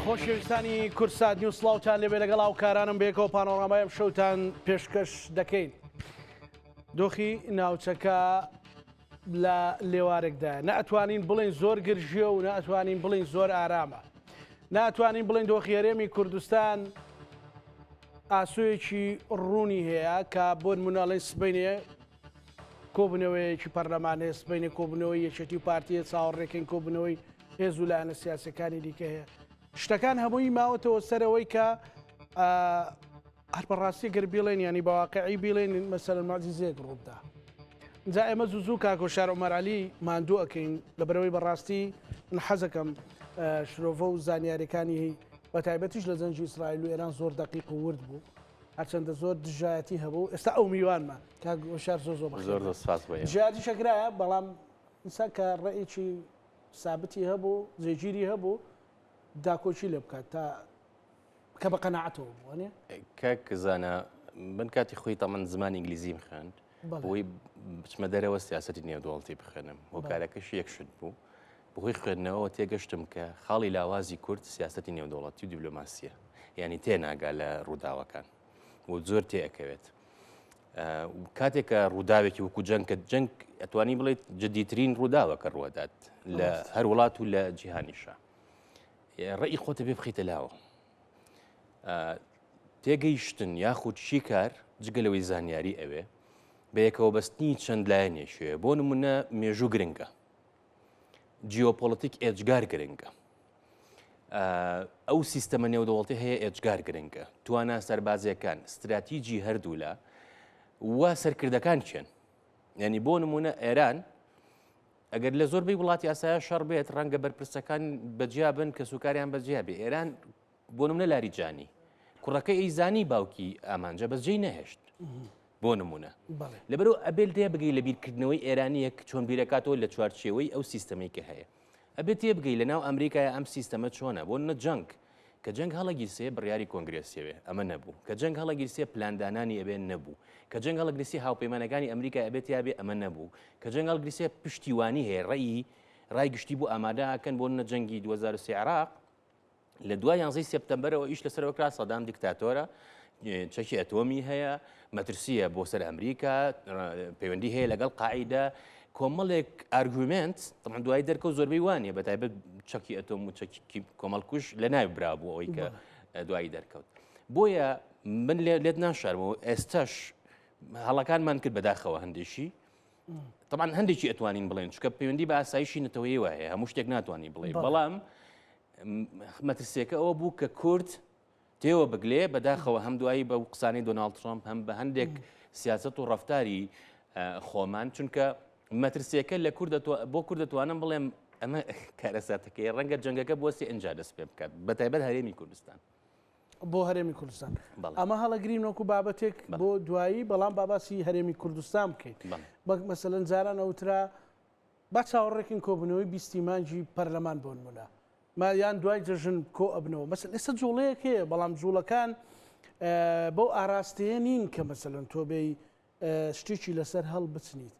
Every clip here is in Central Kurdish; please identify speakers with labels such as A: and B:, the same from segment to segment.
A: خۆشەویستانی کورسات نیوز سڵاوتان لەبێ لەگەڵ هاوکارانم بێکەوە پانۆڕامایم شەوتان پێشکەش دەکەین. دۆخی ناوچەکە لە لێوارێکدا نەئەتوانین بڵین زۆر گرژیە و نەئەتوانین بڵین زۆر ئارامە. ناتوانین بڵین دۆخی هەرێمی کوردستان ئاسوویەکی ڕوونی هەیە کە بۆ نمونەڵی سبەینێ کۆبنەوەیەکی پەرلەمانێ سبەینێ کۆبنەوەی یەکێتی و پارتیە چاوەڕێکین کۆبنەوەی هێز و لایەنە سیاسەکانی دیکە هەیە. شتەکان هەمووی ماوەتەوە سەرەوەی کە هەر بەڕاستی گەر بیڵێن ینی بەواقعی بیڵێن مەسەلەن مازیزەیەک ڕووبدا. جا ئێمە زوو کاکۆ شار عومەر عەلی ماندوو ئەکەین لەبەرەوەی بەڕاستی من حەزەکەم شرۆڤە و زانیاریەکانی بەتایبەتیش لە زەنجی ئیسرائیل و ئێران زۆر دەقیق و ورد بوو. هەرچەندە زۆر دژایەتی هەبوو ئێستا ئەو میوانمە کاکۆ شار زۆر دژایەتی شەکرایە بەڵام ئینسان کە ڕێیەکی سابتی هەبوو زێگیری هەبوو داکۆچی لێ بکات تا کە بە قەناعەتەوە بووانێ
B: کاک زانە من کاتی خۆی تەمەند زمان ئینگلیزیم خوێند بۆی بچمە دەرەوە سیاسەتی نێودوڵەتی بخوێنم هۆکارەکەش یەک شت بوو بەهۆی خوێندنەوە تێگەشتم کە خاڵی لاوازی کورد سیاسەتی نێودوڵەتی و دیبلۆماسیە یعنی تێناگا لە ڕووداوەکان و زۆر تێئەکەوێت کاتێکە ڕووداوێکی وەکو جەنگ کە جەنگ ئەتوانی بڵێت جدیترین ڕووداوەکە ڕوەدات لە هەر وڵات و لە جیهانیشە ڕێی خۆتە بێ بخیتە لاوە تێگەیشتن یاخود چی کار جگەلەوەی زانیاری ئەوێ بە یەکەوە بەستنی چەند لایەنێشوێ بۆ نمونە مێژوو گرنگە جیۆپۆلیتیک ئێجگار گرنگە ئەو سیستەمە نێودوڵەتی هەیە ئێجگار گرنگە توانە سەربازیەکان استراتیجی هەردوو لە وا سەرکردەکان چێن یعنی بۆ نمونە ئێران ئەگەر لە زۆربەی وڵاتی ئاسایە شەڕ بێت ڕەنگە بەرپرسەکان بەجیا بن کە سوکاریان بەجیا بێ ئێران بۆ نمونە لاریجانی کوڕەکەی ئەیزانی باوکی ئامانجە بەسجێی نەهێشت بۆ نمونە لەبەرەوە ئەبێت تێ بگەی لە بیرکردنەوەی ئێرانیەک چۆن بیرەکاتەوە لە چوارچێوەی ئەو سیستەمێکە هەیە ئەبێت تێ بگەی لە ناو ئەمریکای ئەم سیستەمە چۆنە بۆ نە جەنگ کە جەنگ هەڵەگیرسێ بڕیاری کۆنگرێسیەوێ ئەمە نەبوو کە جەنگ هەڵەگیرسێ پلاندانانی ئەبێ نەبوو کە جەنگ هەڵەگریسی هاوپەیمانەکانی ئەمریکا ئەبێت یابێ ئەمە نەبوو کە جەنگ هەڵگریسێ پشتیوانی هەیە ڕای گشتی بوو ئامادەکەن بۆ نە جەنگی 2023 عراق لە دوای 11 سپتەمبەرەوە ئیش لەسەرەوەکرا سەدام دیکتاتۆرە چەکی ئەتۆمی هەیە مەترسیە بۆ سەر ئەمریکا پەیوەندی هەیە لەگەڵ قاعیدا کۆمەڵێک ئارگومنت تەمان دوای دەرکەوت زۆربەی وانە بەتایبەت چەکی ئەتۆم و چەکی کۆمەڵکوش لە ناوی برابوو ئەوەی کە دوایی دەرکەوت بۆیە من لێت ناشارمەوە ئێستاش هەڵەکانمان کرد بەداخەوە هەندێکی طبعا هەندێکی ئەتوانین بڵێن چکە پەیوەندی بە ئاسایشی نەتەوەی وایە هەموو شتێک ناتوانانی بڵێ بەڵام مەترسیەکە ئەوە بوو کە کورد تێوە بگلێ بەداخەوە هەم دوایی بە قسانەی دۆناڵد ترامپ هەم بە هەندێک سیاست و ڕەفتاری خۆمان چونکە مەترسیەکە لە بۆ کورد دەتوانم بڵێم ئەمە کارەساتەکەی ڕەنگە جەنگەکە بۆستی ئەنجا دەست پێ بکات بەتایبەت هەرێمی کوردستان
A: بۆ هەرێمی کوردستان ئەمە هەڵەگرین وەکو بابەتێک بۆ دوایی بەڵام باباسی هەرێمی کوردستان بکەیت مەسەلەن جاران ئەوترا با چاوەڕێکین کۆبنەوەی بیستیمانجی پەرلەمان بۆ نمونە یان دوای جەژن کۆ ئەبنەوە مەسەن ئێستا جوڵەیەک هەیە بەڵام جوڵەکان بەو ئاراستەیە نین کە مەسەلەن تۆ بێی شتێکی لەسەر هەڵ بچنیت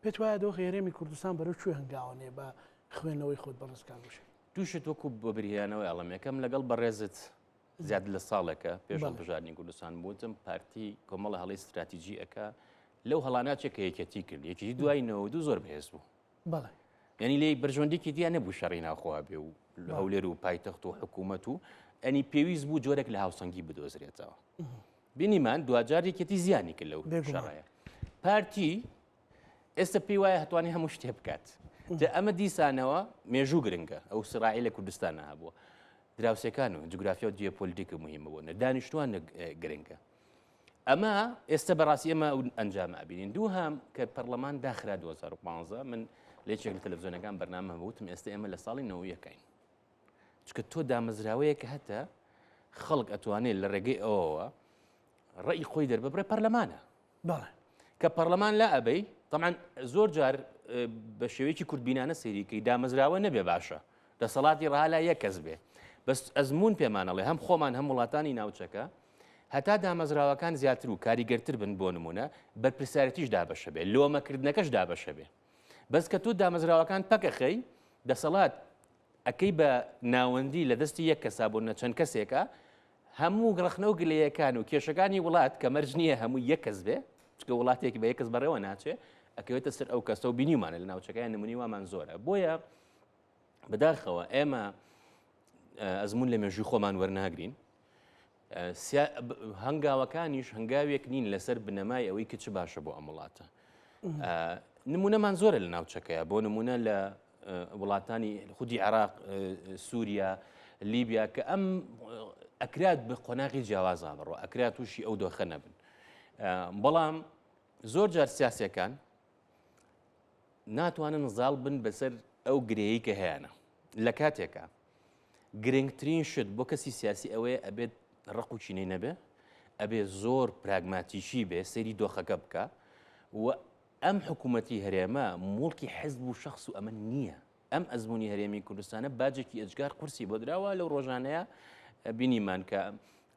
A: پێت وایە دۆخی هەرێمی کوردستان بەرەو کوێ هەنگاوانێ بە خوێندنەوەی خۆت بەڕێزکار بشێت
B: تووشت وەکو بۆ بریانەوەی ئەڵەمەکەم لەگەڵ بەڕێزت زیاد لە ساڵێکە پێش هەڵبژاردننی کوردستان بووتم پارتی کۆمەڵە هەڵی استراتیژی ئەکا لەو هەڵاناچێکە یەکەتی کرد یەکێتی دوای 92 زۆر بەهێز بوو ینی لێ بەرژۆندێکی دییان نەبوو شەڕی ناخوا بێ و هەولێر و پایتەخت و حکوومەت و ئەنی پێویست بوو جۆرێک لە هاوسەنگی بدۆزرێتەوە بینیمان دوجارێکێتی زیانی کرد لەو شەڕەیە پارتی ئێستا پێی وایە هەتوانێت هەموو شتێ بکات ئەمە دیسانەوە مێژوو گرنگە ئەو سڕایی لە کوردستانە هەبووە دراوسەکان و جوگرافیا و جیۆپۆلیتیکە مهمە بۆ دانیشتوان گرنگە ئەمە ئێستا بەڕاستی ئەمە ئەنجام ئابینین دوو هەم کە پەرلەمان داخرا 2015 من لێچێک لە تەلەڤیزیۆنەکان بەرنامە بوتم ئێستا ئێمە لە ساڵی 90ەکەین چکە تۆ دامەزراوەیە کە هەتە خەڵک ئەتوانێت لە ڕێگەی ئەوەوە ڕێی خۆی دەرببڕێ پەرلەمانە کە پەرلەمان لا ئەبەی طبعا زۆر جار بە شێوەیەکی کورتبینانە سەیریکەی دامەزراوە نەبێ باشە دەسەڵاتی ڕالا یەک کەس بێ بەس ئەزمون پێمانەڵێ هەم خۆمان هەم وڵاتانی ناوچەکە هەتا دامەزراوەکان زیاتر و کاریگەرتر بن بۆ نمونە بەرپرسیارەتیش دابەشە بێ لۆمەکردنەکەش دابەشە بێ بەس کە تو دامەزراوەکان پەکەخەی دەسەڵات ئەەکەی بە ناوەندی لە دەستی یەک کەسا بوون چەند کەسێکە هەموو گڕخنەوە گلەیەکان و کێشەکانی وڵات کە مەرج نییە هەموو یەک کەس بێ چکە وڵاتێکی بە یەکەس بەڕێوە ناچێ ئەکەوێتە سەر ئەو کەسە و بینیمانە لە ناوچەکان نمونی وامان زۆرە بۆیە بەداخەوە ئێمە ئەزمون لە مێژووی خۆمان وەرناگرین هەنگاوەکانیش هەنگاوێک نین لەسەر بنەمای ئەوەی کە چ باشە بۆ ئەم وڵاتە نمونەمان زۆرە لە ناوچەکەیە بۆ نمونە لە وڵاتانی خودی عێراق سووریا لیبیا کە ئەم ئەکرات بە قۆناغی جیاوازان بڕۆ ئەکرات تووشی ئەو دۆخە نەبن بەڵام زۆر جار سیاسەکان ناتوانن زاڵ بن بەسەر ئەو گرەیەی کە هەیەە لە کاتێکە گرنگترین شت بۆ کەسی سیاسی ئەوەیە ئەبێت ڕق و چینەی نەبێ ئەبێ زۆر پراگماتیشی بێ سەیری دۆخەکە بکە و ئەم حکوومەتی هەرێمە موڵکی حزب و شخص و ئەمە نییە ئەم ئەزمموی هەرێمی کوردستانە باجێکی ئەجگار قورسی بۆ دراوە لەو ڕۆژانەیە بینیمان کە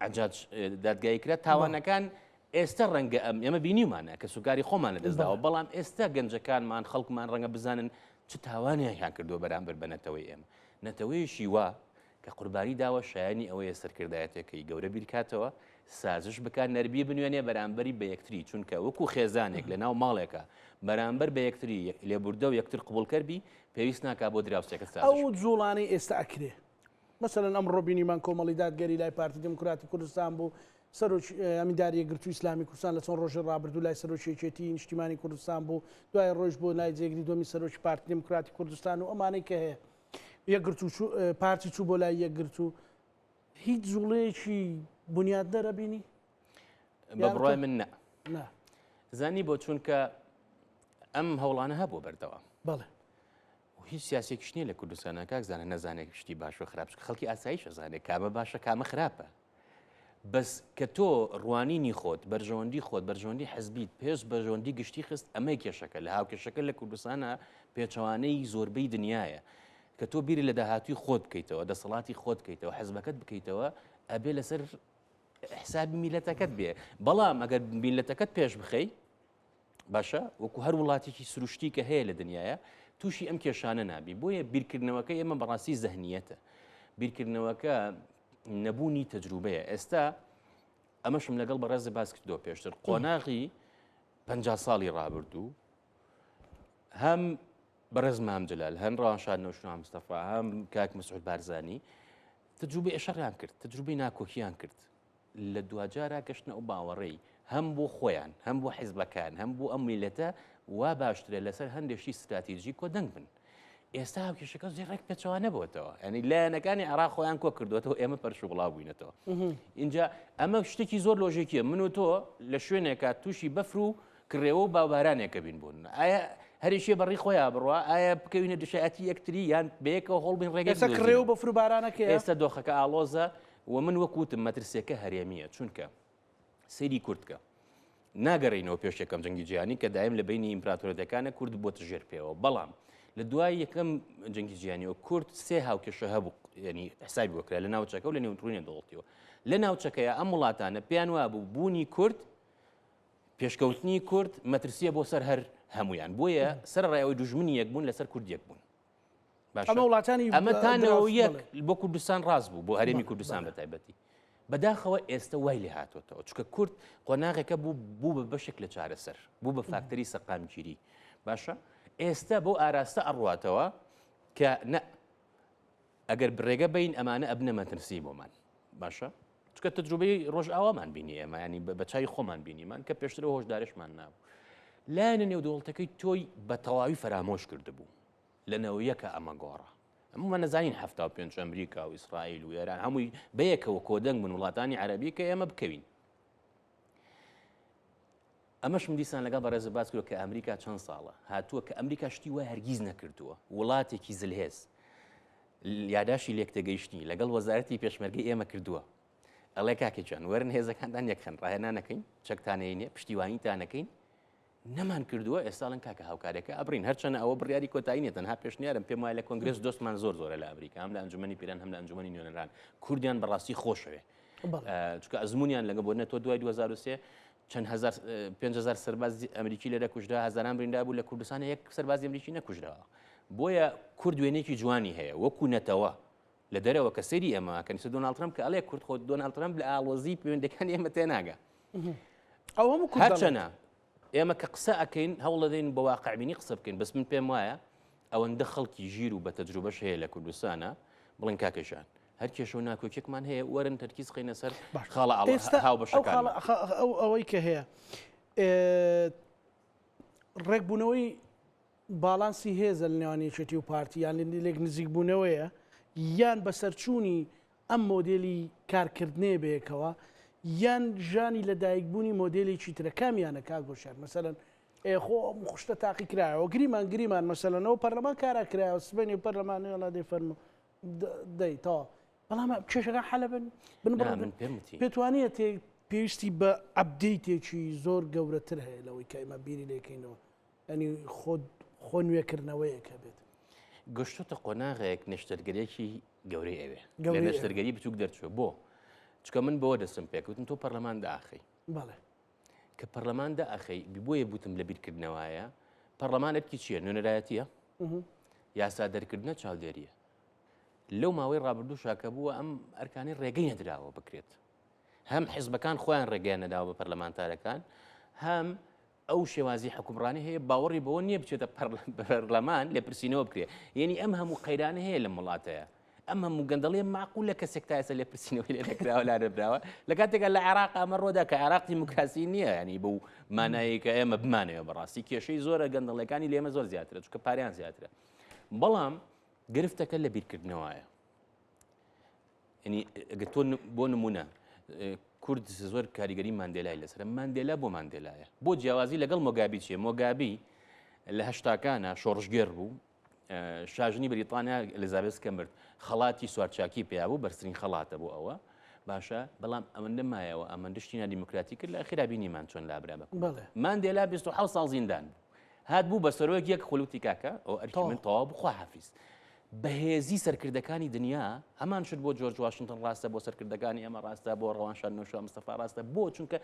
B: عجاج دادگایکرا تاوانەکان ئێستا ڕەنگە ئێمە بینیمانە کە سوکاری خۆمان لە دەستداوە بەڵام ئێستا گەنجەکانمان خەڵکمان ڕەنگە بزانن چ تاوانیان کردو بەرامبەر بە نەتەوەی ئێمە نەتەوەیشی وا کە قوربانی داوە شایانی ئەوەیە سەرکردایەتەکەی گەورە بیرکاتەوە سازش بکات نەربی بنوێنێ بەرامبەری بە یەکتری چونکە وەکو خێزانێک لە ناو ماڵێکە بەرامبەر بە یەکتری لێبوردە و یەکتر قبولکەربی پێویست ناکات بۆ دراوسێکە سازش
A: ئەو جوڵانەی ئێستا ئەکرێ مثلەن ئەم ڕۆبینیمان کۆمەڵی دادگەری لای پارتی دموکراتی کوردستان بوو ئەمینداری یەکگرتووی ئیسلامی کوردستان لە چۆن ڕۆژی ڕابردوو لای سەرۆکیەتی نیشتیمانی کوردستان بوو دوای ڕۆژ بۆ لای جێگری دۆمی سەرۆکی پارتی دموکراتی کوردستان و ئەمانەی کە هەیە یەکگرتوو پارتی چوو بۆ لای یەکگرتوو هیچ جوڵەیەکی بنیاددەرە بینی
B: بە بڕای من نە زانی بۆ چونکە ئەم هەوڵانە هەبوو بەردەوام
A: بەڵێ
B: هیچ سیاسێکیش نییە لە کوردستانە کاکزانە نەزانێت شتی باش و خراپ خەڵکی ئاساییش ئەزانێت کامە باشە کامە خراپە بەس کە تۆ ڕوانینی خۆت بەرژەوەندی خۆت بەرژەوەندی حەزبیت پێش بەرژەوەندی گشتی خست ئەمەی کێشەکە لە هاوکێشەکە لە کوردستانە پێچەوانەی زۆربەی دنیاە کە تۆ بیری لە داهاتوی خۆت بکەیتەوە دەسەڵاتی خۆت بکەیتەوە حەزبەکەت بکەیتەوە ئەبێ لەسەر حسابی میلەتەکەت بێ بەڵام ئەگەر میلەتەکەت پێش بخەی باشە وەکو هەر وڵاتێکی سروشتی کە هەیە لە دنیاە تووشی ئەم کێشانە نابی بۆیە بیرکردنەوەکە ئێمە بەڕاستی زەهنیەتە بیرکردنەوەکە نەبوونی تەجروبەیە ئێستا ئەمەشم لەگەڵ بەڕێز باس کردۆ پێشتر قۆناغی 50 ساڵی ڕابردوو هەم بەڕێز مام جەلال هەم ڕەوانشاد نەوشنوا مستەفا هەم کاک مسعود بارزانی تەجروبەی ئێشەڕیان کرد تەجروبەی ناکۆکییان کرد لە دوجارە گەشتنە ئەو باوەڕێی هەم بۆ خۆیان هەم بۆ حیزبەکان هەم بۆ ئەم میلەتە وا باشترە لەسەر هەندێکی استراتیژی کۆدەنگ بن ئێستا هاوکێشەکە زێڕێک پێچەوە نەبووەتەوە ینی لایەنەکانی عێراق خۆیان کۆ کردوێتەوە ئێمە پەرش و بڵاو بووینەتەوە اینجا ئەمە شتێکی زۆر لۆژێکیە من و تۆ لە شوێنێکە تووشی بەفر و کڕێوە و باوبارانێکە بین بوون ئایا هەریشێ بەڕی خۆیان بڕوە ئایا بکەوینە دشایەتی یەکتری یان بەیەکەوە هەڵ بین ڕێگە
A: کڕێ و بەفر و بارانەکە
B: ئێستا دۆخەکە ئاڵۆزە و من وەکوتم مەترسیەکە هەرێمیە چونکە سەیری کورتکە ناگەڕینەوە پێش یەکەم جەنگی جیهانی کە دایم لە بینی ئیمپراتۆرەتەکانە کورد بۆتە ژێر پێوە بەڵام لە دوای یەکەم جەنگی جیهانیەوە کورد سێ هاوکێشە هەبوو ینی حسابی وەکرا لە ناوچەکە و لە نێوتڕینە دەوڵەتیەوە لە ناوچەکەیە ئەم وڵاتانە پێیان وابوو بوونی کورد پێشکەوتنی کورد مەترسیە بۆ سەر هەر هەمویان بۆیە سەر ڕێەوەی دوژمنی یەک بوون لەسەر کورد یەک بوون ئەمە تانەوە یەک بۆ کوردستان ڕاست بوو بۆ هەرێمی کوردستان بە تایبەتی بەداخەوە ئێستا وای لێ هاتوۆتەوە چکە کورد قۆناغێکە بوو بە بەشێک لە چارەسەر بوو بە فاکتەری سەرقامگیری باشە ئێستا بۆ ئاراستە ئەڕواتەوە کە ئەگەر بڕێگە بین ئەمانە ئەبنە مەترسی بۆمان باشە چکە تەجروبەی ڕۆژ ئاوامان بینی ئێمە ینی بە چای خۆمان بینیمان کە پێشترەوە هۆشدارشمان نابوو لایەنە نێو دەوڵەتەکەی تۆی بە تەواوی فەرامۆش کردبوو لەنەوەیەکە ئەمە گۆڕە ئەمە نەزانین 75 ئەمریکا و ئیسرائیل و ئێران هەمووی بەیەکەوە کۆدەنگ بن وڵاتانی عەرەبی کە ئێمە بکەوین ئەمەشم دیسان لەگەڵ بەڕێز باس کردووە کە ئەمریکا چەند ساڵە هاتووە کە ئەمریکا شتی وای هەرگیز نەکردووە وڵاتێکی زلهێز یاداشی لێکتەگەیشتنی لەگەڵ وەزارەتی پێشمەرگەی ئێمە کردووە ئەڵێ کاکێکیان وەرن هێزەکاندان یەکخەن ڕاهێنانەکەین چەکتانەیە پشتیوانیتانەکەین نەمان کردووە ئێستاڵن کاکە هاوکارێکە ئەبرین هەرچەنە ئەوە بڕیاری کۆتاییە تەنها پێشنیارم پێم وایە لە کۆنگرس دۆستمان زۆرە لە ئەمریکا هەم لە ئەنجومەنی پیران هەم لە ئەنجومەنی نوێنەران کوردیان بەڕاستی خۆشەوێ چکە ئەزمونیان لەگە بۆنە تۆ دوای 2023 چەند 5,000 سەرباز ئەمریکی لێرە کوژرا هەزاران بریندا بوو لە کوردستانە یەک سەربازی ئەمریکی نەکوژراوە بۆیە کورد وێنێکی جوانی هەیە وەکو نەتەوە لە دەرەوە کە سەری ئەمە کەنیسە دۆناڵد ترامپ کە ئەڵێ کورد خۆ دۆناڵد ترامپ لە ئاڵۆزی پەیوەندەکان ئێمە تێناگە
A: ئەو هەموو کورد
B: هەرچەنە ئێمە کە قسە ئەەکەین هەوڵ دەدەین بە واقعبینی قسە بکەین بەس من پێم وایە ئەوەندە خەڵکی ژیر و بە تەجروبەش هەیە لە کوردستانە بڵێن کاکەشان هەر کێشە و ناکۆکێکمان هەیە وەرن تەرکیز خینە سەر خاڵە هاو بەشەکان
A: ئەوەی کە هەیە ڕێکبوونەوەی باڵانسی هێزە لە نێوان یەکێتی و پارتی یان لێک نزیک بوونەوەیە یان بەسەرچوونی ئەم مۆدێلی کارکردنێ بەیەکەوە یان ژانی لەدایکبوونی مۆدێلێکی ترە کامیانە کاک بۆشار مەسەرەن خۆ خوشتە تاقی کرایەوە گریمان مەسەلەنەوە پەرلەمان کارا کرایەوە سبەینی پەرلەمانی وڵا دەی فەرمو دەی تەواو بەڵام کێشەکان حەلە بن پێتوانێت پێویستی بە ئەپدەیتێکی زۆر گەورەتر هەیە لەوەی کە ئێمە بیری لێکەینەوە ینی خۆ نوێکردنەوەیەکە بێت
B: گەشتۆتە قۆناغەیەک نەشتەرگەرێکی گەورەی ئەوێ لە نەشتەرگەری بچووک دەرچوە بۆ چکە من بەوە دەستم پێکوتن تۆ پەرلەمان داخی
A: بەڵێ
B: کە پەرلەمان داخی بۆیە بوتم لە بیرکردنەوەیە پەرلەمانێکی چییە نوێنەرایەتیە یاسا دەرکردنە چاودێریە لەو ماوەی ڕابردوو شاکە بووە ئەم ئەرکانی ڕێگەی نەدراوە بکرێت هەم حیزبەکان خۆیان ڕێگەیان نەداوە بە پەرلەمانتارەکان هەم ئەو شێوازی حکومڕانی هەیە باوەڕی بەوە نییە بچێتە پەرلەمان لێ پرسیینەوە بکرێت یعنی ئەم هەموو قەیرانە هەیە لە وڵاتەیە ئەم هەموو گەندەڵێ معقول لە کەسێک تا ئێستا لێ پرسیینەوەی لێ نەکراوە لا نەبراوە لە کاتێکە لە عێراق ئەمە ڕۆدا کە عێراق دیموکراسی نییە ینی بەو مانایی کە ئێمە بمانەوە بەڕاستی کێشەی زۆرە گەندەڵەکانی لێمە زۆر زیاترە چونکە پاریان زیاترە بەڵام گرفتەکە لە بیرکردنەوەیە ینی ئەگەر تۆ بۆ نمونە کورد زۆر کاریگەری ماندێلای لەسەر ماندێلا بۆ ماندێلایە بۆ جیاوازی لەگەڵ مۆگابی چیە مۆگابی لە هەشتاکانە شۆڕژگێر بوو شاژنی بریتانیا ئەلیزابێس کە مرد خەڵاتی سوارچاکی پێیا بوو بەرزترین خەڵاتە بۆ ئەوە باشە بەڵام ئەوەندە مایەوە ئەمەندە شتینە دیموکراتی کرد لە ئەخیرا بینیمان چۆن لابرا بە ماندێلا 27 ساڵ زیندان بوو هات بوو بە سەرۆک یەک خولوتی کاکە ئەو ئەرکی من تەواو بخوا حافیز بەهێزی سەرکردەکانی دنیا هەمان شت بۆ جۆرج واشنگتن ڕاستە بۆ سەرکردەکانی ئەمە ڕاستە بۆ ڕەوانشان نۆشە مستەفا ڕاستە بۆ چونکە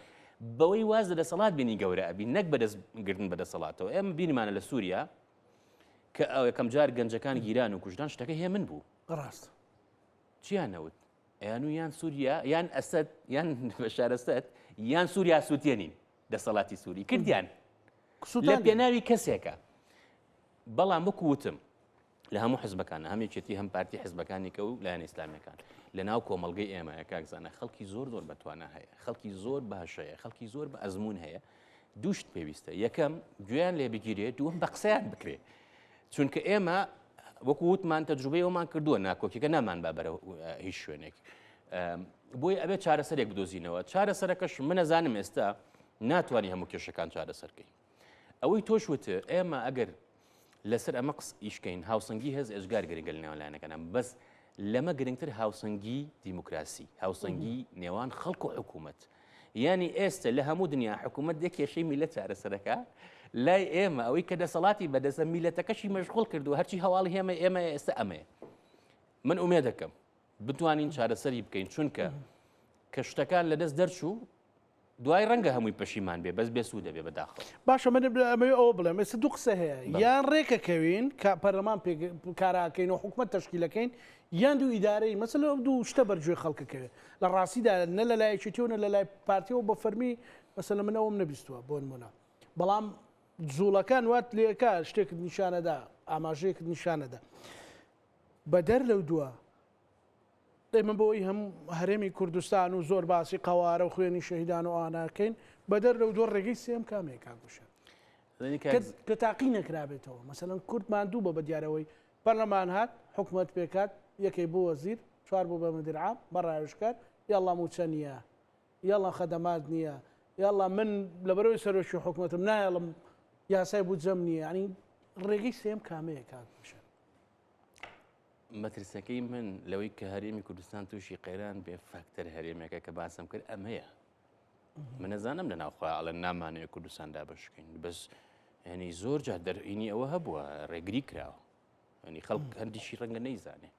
B: بەوەی واز دەسەڵات بینی گەورە ئەبی نەک بەدەستگرتن بەدەسەڵاتەوە ئێمە بینیمانە لە سووریا کە ئەو یەکەم جار گەنجەکان گیران و کوژدان شتەکە هەیە من بوو
A: ڕاست
B: چیان نەوت ئەیان و یان سووریا یان ئەسەد یان بەشار ئەسەد یان سووریا سووتێنین دەسەڵاتی سووری کردیان لە پێناوی کەسێکە بەڵام وەکووتم لە هەموو حزبەکانە هەم یەکێتی هەم پارتی حزبەکانی کە و لایەن ئیسلامیەکان لە ناو کۆمەڵگەی ئێمەیە کاکزانە خەڵکی زۆر بەتوانە هەیە خەڵکی زۆر باشەیە خەڵکی زۆر بە ئەزمون هەیە دووشت پێویستە یەکەم گوێیان لێ بگیرێت دووەم بە قسەیان بکرێ چونکە ئێمە وەکو وتمان تەجروبەی ئەومان کردووە ناکۆکیەکە نامان با بەرە هیچ شوێنێک بۆی ئەبێت چارەسەرێک بدۆزینەوە چارەسەرەکەش من نەزانم ئێستا ناتوانانی هەموو کێشەکان چارەسەرکەین ئەوەی تۆش وتە ئێمە ئەگەر لەسەر ئەمە قس ئیشکەین هاوسەنگی هەز ئێژگار گرنگە لە نێوانلایەنەکانە بەس لەمە گرنگتر هاوسەنگی دیموکراسی هاوسەنگی نێوان خەڵک و حکوومەت یعنی ئێستا لە هەموو دنیا حکوومەت دێک کێشەی میلەت چارەسەرەکە لای ئێمە ئەوەی کە دەسەڵاتی بەدەستە میلەتەکەشی مەشغوڵ کردو هەرچی هەواڵی هێمە ئێمە ئێستا ئەمەیە من ئومێد دەکەم بتوانین چارەسەری بکەین چونکە کە شتەکان لەدەست دەرچوو دوای ڕەنگە هەمووی پەشیمان بێ بەس بێسوو دەبێ بەداخەوە
A: باشە من ئەمەوێ ئەوە بڵێم ئێستا دوو قسە هەیە یان ڕێکەکەوین کە پەرلەمان کاراکەین و حکوومەت تەشکیلەکەین یان دوو ئیدارەی مەسەلە دوو شتە بەرجێ خەڵکەکەوێت لە ڕاستیدا نە لە لای یەکێتیەوە نە لە لای پارتیەوە بە فەرمی مەسەلە من ئەوم نەبیستووە بۆ نمونە بەڵام جوڵەکان وات لێکە شتێکت نیشانەدا ئاماژەیەکت نیشانەدا بەدەر لەو دووە دەیمە بۆی هەم هەرێمی کوردستان و زۆر باسی قەوارە و خوێنی شەهیدان و ئاناکەین بەدەر لەو دووە ڕێگەی سێم کامێک کاکوشە کە تاقی نەکرابێتەوە مەسەلەن کورد ماندوو بە بەدیارەوەی پەرلەمان هات حکوومەت پێکات یەکەی بۆ وەزیر چوار بوو بە مدیرعام بەڕایشکار یاڵا موچە نییە یاڵا خەدەمات نییە یاڵا من لەبەرەوەی سەرۆکی حکوومەتم نایڵم یاسای بوو جەم نییە ینی ڕێگەی سێم کامەیە کاکوشە
B: مەترسەکەی من لەوەی کە هەرێمی کوردستان تووشی قەیران بێ فاکتەر هەرێمەکە کە باسم کرد ئەمەیە من نەزانم لە ناوخوا ئەڵێن نامانەوە کوردستاندا بەشکەین بەس ینی زۆر جا دەرئینی ئەوە هەبووە ڕێگری کراوە ینی خەڵک هەندیشی ڕەنگە نەیزانێ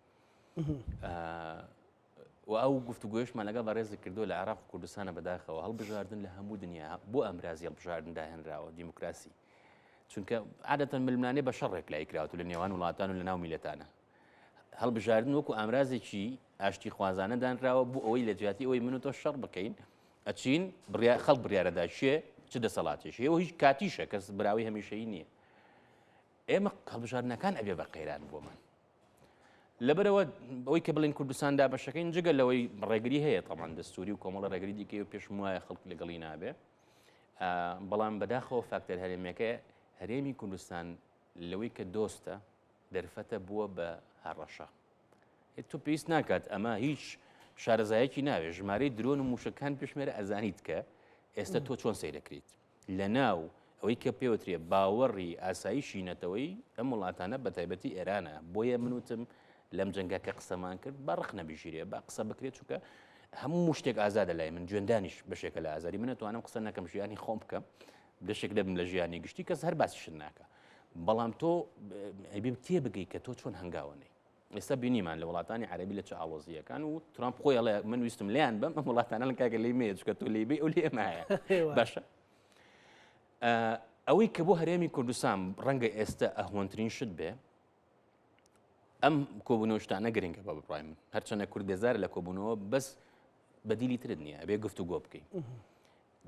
B: و ئەو گفتوگوێشمان لەگەڵ بە ڕێزی کردووە لە عێراق و کوردستانە بەداخەوە هەڵبژاردن لە هەموو دنیا بۆ ئەمرازی هەڵبژاردن داهێنراوە دیموکراسی چونکە عادەتەن ململانێ بە شەڕێک لای کراوەت لە نێوان وڵاتان و لە ناو میلەتانە هەڵبژاردن وەکو ئامرازێکی ئاشتی خوازانە دانراوە بۆ ئەوەی لە جیاتی ئەوەی من و تۆ شەڕ بکەین ئەچین خەڵک بڕیارەدا چ دەسەڵاتێکی ئەوە هیچ کاتیشە کەس براوی هەمیشەیی نییە ئێمە هەڵبژاردنەکان ئەبێ بە قەیران بۆمان لەبەرەوە ئەوەی کە بڵین کوردستان دابەشەکەین جگە لەوەی ڕێگری هەیە تەمان دەستوری و کۆمەڵە ڕێگری دیکەی و پێشم وایە خەڵک لەگەڵی نابێ بەڵام بەداخەوە فاکتەر هەرێمەکە هەرێمی کوردستان لەوەی کە دۆستە دەرفەتە بووە بە هەڕەشە تۆ پێویست ناکات ئەمە هیچ شارەزایەکی ناوێ ژمارەی درۆن و موشەکان پێشمێرە ئەزانیت کە ئێستا تۆ چۆن سەیرەکریت لە ناو ئەوەی کە پێوترێ باوەڕی ئاسایشی نەتەوەی ئەم وڵاتانە بە تایبەتی ئێرانە بۆیە منوتم لەم جەنگە کە قسەمان کرد بە ڕق نەبیژیرێ با قسە بکرێت چونکە هەموو شتێک ئازادە لای من جوێندانیش بەشێکە لە ئازاری منە توانم قسە نەکەم ژیانی خۆم بکەم بەشێک دەبم لە ژیانی گشتی کەس هەر باسیشن ناکە بەڵام تۆ ئەبێ تێ بگەی کە تۆ چۆن هەنگاوەنەی ئێستا بینیمان لە وڵاتانی عەرەبی لە چ ئاڵۆزیەکان و ترامپ خۆی ئەڵێ من ویستم لیان بەم ئەم وڵاتانە لە کاکە لێی مێ چکە تۆ لێبێ ئەو لێمایە باشە ئەوەی کە بۆ هەرێمی کوردستان ڕەنگە ئێستا ئەهۆنترین شت بێ ئەم کۆبوونەوە شتانە گرنگە بە بڕای من هەرچەنە کورد بێزارە لە کۆبوونەوە بەس بەدیلی ترت نییە ئەبێ گفتوگۆ بکەین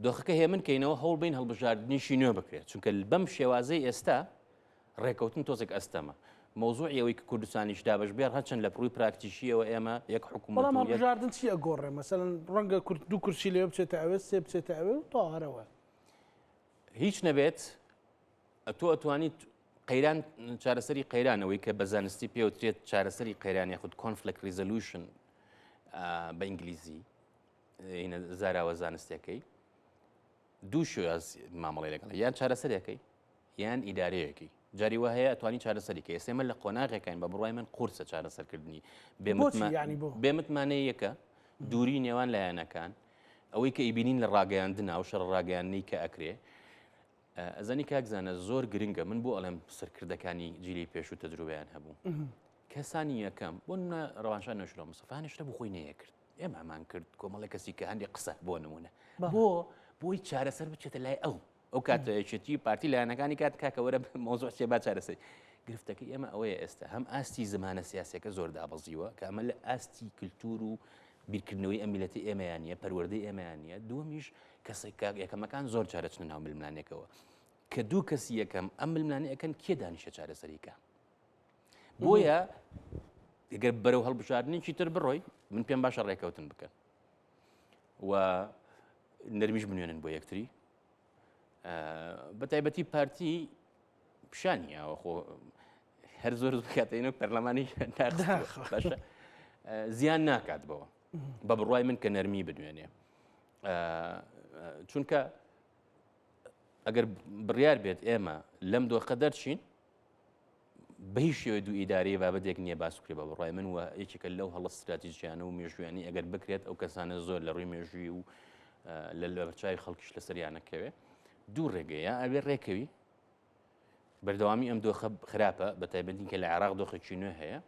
B: دۆخەکە هەیە من کەینەوە هەوڵ بین هەڵبژاردنیشی نوێ بکرێت چونکە بەم شێوازەی ئێستا ڕێکەوتن تۆزێک ئەستەمە مۆزوعی ئەوەی کە کوردستانیش دابش بێر هەرچەند لە پڕووی پراکتیشیەوە ئێمە یەک حکوومەت
A: بەڵام هەڵبژاردن چی ئەگۆڕێ مەسەڵەن ڕەنگە دوو کورسی لێ بچێتە ئەوێ سێ بچێتە ئەوێ و تاوارەوە
B: هیچ نەبێت تۆ ئەتوانیت قەیران چارەسەری قەیرانەوەی کە بە زانستی پێوترێت چارەسەری قەیران یاخود کۆنفلکت ریزەلوشن بە ئینگلیزی زاراوە زانستیەکەی دوو شێواز مامەڵی لەگەڵ یان چارەسەرەکەی یان ئیدارەیەکی جاری وە هەیە ئەتوانی چارەسەریکە ئێسێمە لە قۆناغێکین بە بڕای من قورسە چارەسەرکردنی بێمتمانەیە یەکە دووری نێوان لایەنەکان ئەوەی کە ئیبینین لە ڕاگەیاندنا و شەڕ ڕاگەیاندنی کە ئەکرێ ئەزانی کاکزانە زۆر گرنگە من بۆ ئەڵێم سەرکردەکانی جیلی پێش و تەجروبیان هەبوو کەسانی یەکەم بۆ ڕەوانشان نەشرۆ مستەفا هێشتا بۆ خۆی نەیەکرد ئێمە ئەمان کرد کۆمەڵە کەسی کە هەندێک قسە بۆ نمونە بۆی چارەسەر بچێتە لای ئەو کاتێکی پارتی لایەنەکانی کات کاکەوەرە مۆزوع چێ با چارەسەر گرفتەکەی ئێمە ئەوەیە ئێستا هەم ئاستی زمانە سیاسەکە زۆر دابەزیوە کە ئەمە لە ئاستی کللتور و بیرکردنەوەی ئەمیلەتی ئێمەیانە پەروەردەی ئێمەیانە دووەمیش کەسێک یەکەمەکان زۆر چارەچنە ناو ململانێکەوە کە دوو کەسی یەکەم ئەم ململانە ئەەکەن کێ دانیشە چارەسەریکە بۆیە ئەگەر بەرەو هەڵبژاردنێکی تر بڕۆی من پێم باشە ڕێکەوتن بکەن و نەرمیش بنوێنن بۆ یەکتری بە تایبەتی پارتی پیشانیەوە خۆ هەر زۆر بکاتەینە پەرلەمانی باشە زیان ناکات بەوە بە بڕوای من کە نەرمی بنوێنێ چونکە ئەگەر بڕیار بێت ئێمە لەم دۆخە دەرچین بە هیچ شێوە دوو ئیدارەی بابەتێک نییە باسوکرێ بە بڕای من و یەکێکە لەو هەڵە استراتیژیانە و مێژویانی ئەگەر بکرێت ئەو کەسانە زۆر لە ڕووی مێژووی و لە بەرچاوی خەڵکیش لە سەریانەکەوێ دوو ڕێگەیە ئەبێ ڕێکەوی بەردەوامی ئەم دۆخە خراپە بە تایبەتی کە لە عێراق دۆخێکی نوێ هەیە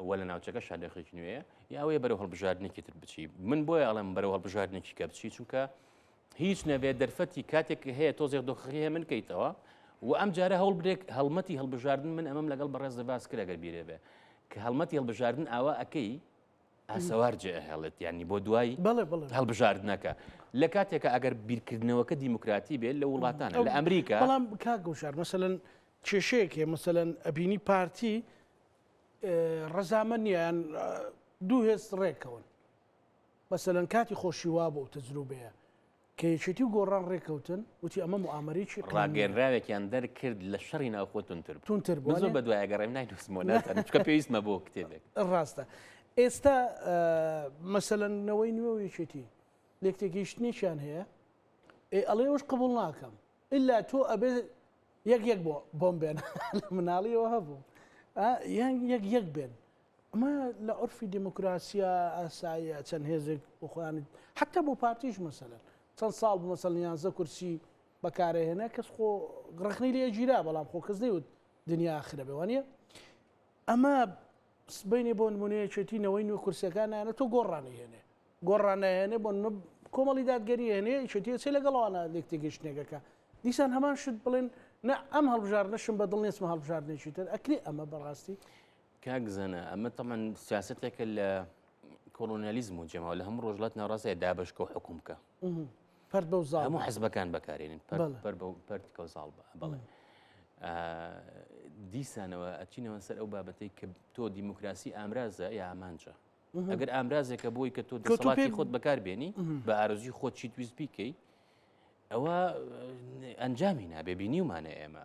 B: وە لە ناوچەکە شادۆخێکی نوێیە یا ئەوەیە بەرەو هەڵبژاردنێکی تر بچی من بۆیە ئەڵێم بەرەو هەڵبژاردنێکی کە بچی چونکە هیچ نەبێت دەرفەتی کاتێک هەیە تۆزێک دۆخەکە هەیە من کەیتەوە و ئەم جارە هەوڵ برێک هەڵمەتی هەڵبژاردن من ئەمەم لەگەڵ بەڕێز دەباس کرد ئەگەر بیرێ بێ کە هەڵمەتی هەڵبژاردن ئاوا ئەەکەی ئاسەوار جێ هەڵێت ینی بۆ دوای هەڵبژاردنەکە لە کاتێکە ئەگەر بیرکردنەوەکە دیموکراتی بێت لە وڵاتانە لە ئەمریکا
A: بەڵام کاگەوشار مەسەلەن کێشەیەکێ مەسەلەن ئەبینی پارتی ڕەزامەندیان دوو هێز ڕێکەون مەسەلەن کاتی خۆشیوا بۆ تەجروبەیە کە یەکێتی و گۆڕان ڕێکەوتن وتی ئەمە موعامەرێکی
B: ڕاگەێنراوێکیان دەرکرد لە شەڕی ناوخۆ
A: تونتر
B: بوو زۆر بە دوای ئەگەڕێم نایدوستمەوە چکە پێویستمە بۆ کتێبێک
A: ڕاستە ئێستا مەسەلەنەوەی نوێ و یەکێتی لێکتێکیشتنیشیان هەیە ئەڵێ ئەوش قبول ناکەم ئللا تۆ ئەبێ یەک بۆم بێن لە مناڵیەوە هەبوو یان یەک بێن ئەمە لە عرفی دموکراسیە ئاساییە چەند هێزێک بۆ خۆیان حتا بۆ پارتیش مەسەلەن چەند ساڵ مەسەڵ 11 کورسی بەکارهێنا کەس خۆ ڕخنەی لێ گیرا بەڵام خۆ کەس دەیوت دنیا آخرە بێوانە ئەمە بینێ بۆ نمونەیەکێتینەوەی نوێ کورسەکانیانە تۆ گۆڕانەهێنێ بۆ کۆمەڵی دادگەری هێنێ چێتی چێ لەگەڵەوانە لێکتێگەشتێکەکە دیسان هەمان شت بڵێن نا ئەم هەڵبژاردنەشم بە دڵنیێسمە هەڵبژاردنێکی تر ئەکری ئەمە بەڕاستی
B: کاک زەنە ئەمە تەمان سیاسەتێکە لە کۆلۆنیالیزم و جەماوە لە هەموو ڕۆژڵات ناڕاستەیە دابشکە و حکوم بکە
A: پەرد بەو زاڵ
B: هەموو حەزبەکان بەکارێنن
A: بەڵێ.
B: پەرد کەوزاڵ بەڵێ دیسانەوە ئەچینەوە سەر ئەو بابەتەی کە تۆ دیموکراسی ئامرازە یا ئامانجە ئەگەر ئامرازێکە بۆی کە تۆ دەسەڵاتی خۆت بەکاربێنی بە ئارزوی خۆت چیت ویست بیکەی ئەوە ئەنجامی نابێ بینیومانە ئێمە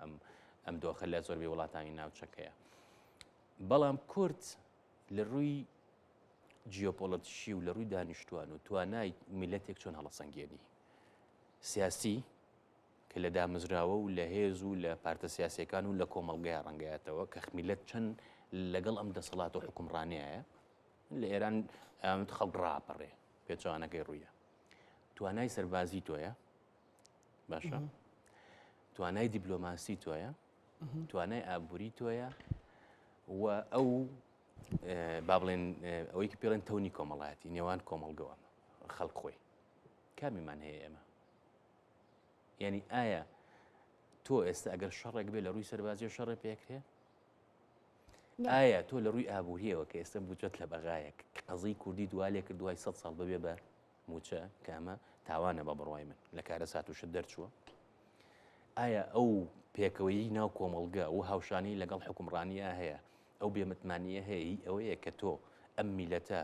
B: ئەم دۆخە لە زۆربەی وڵاتانی ناوچەکەیە بەڵام کورد لە ڕووی جیۆپۆلەتیشی و لە ڕووی دانیشتوان و توانای میلەتێک چۆن هەڵەسەنگێنی سیاسی کە لە دامەزراوە و لە هێز و لە پارتە سیاسیەکان و لە کۆمەڵگەیە ڕەنگایەتەوە کە میلەت چەند لەگەڵ ئەم دەسەڵات و حکومڕانیایە لە ئێران ئەمت خەڵک ڕاپەڕێ پێچوانەکەی ڕوویە توانای سەربازی تۆیە باشە توانای دیبلۆماسی تۆیە توانای ئابووری تۆیە و ئەو با بڵێن ئەوەی کە پێڵێن تەونی کۆمەڵایەتی نێوان کۆمەڵگەوە خەڵک خۆی کامیمان هەیە ئێمە یعنی ئایا تۆ ئێستا ئەگەر شەڕێک بێ لە ڕووی سەربازی شەڕێ پێکرێ ئایا تۆ لە ڕووی ئابووریەوە کە ئێستا بچێت لە بەغایەک قەزی کوردی دوالێ کرد دوای 100 ساڵ ببێ بە موچە کە ئەمە تاوانە بە بڕوای من لە کارە سات و شت دەرچووە ئایا ئەو پێکەوەی ناو کۆمەڵگە و هاوشانی لەگەڵ حکومڕانیە هەیە ئەو بێمتمانیە هەیە ئەوەیە کە تۆ ئەم میلەتە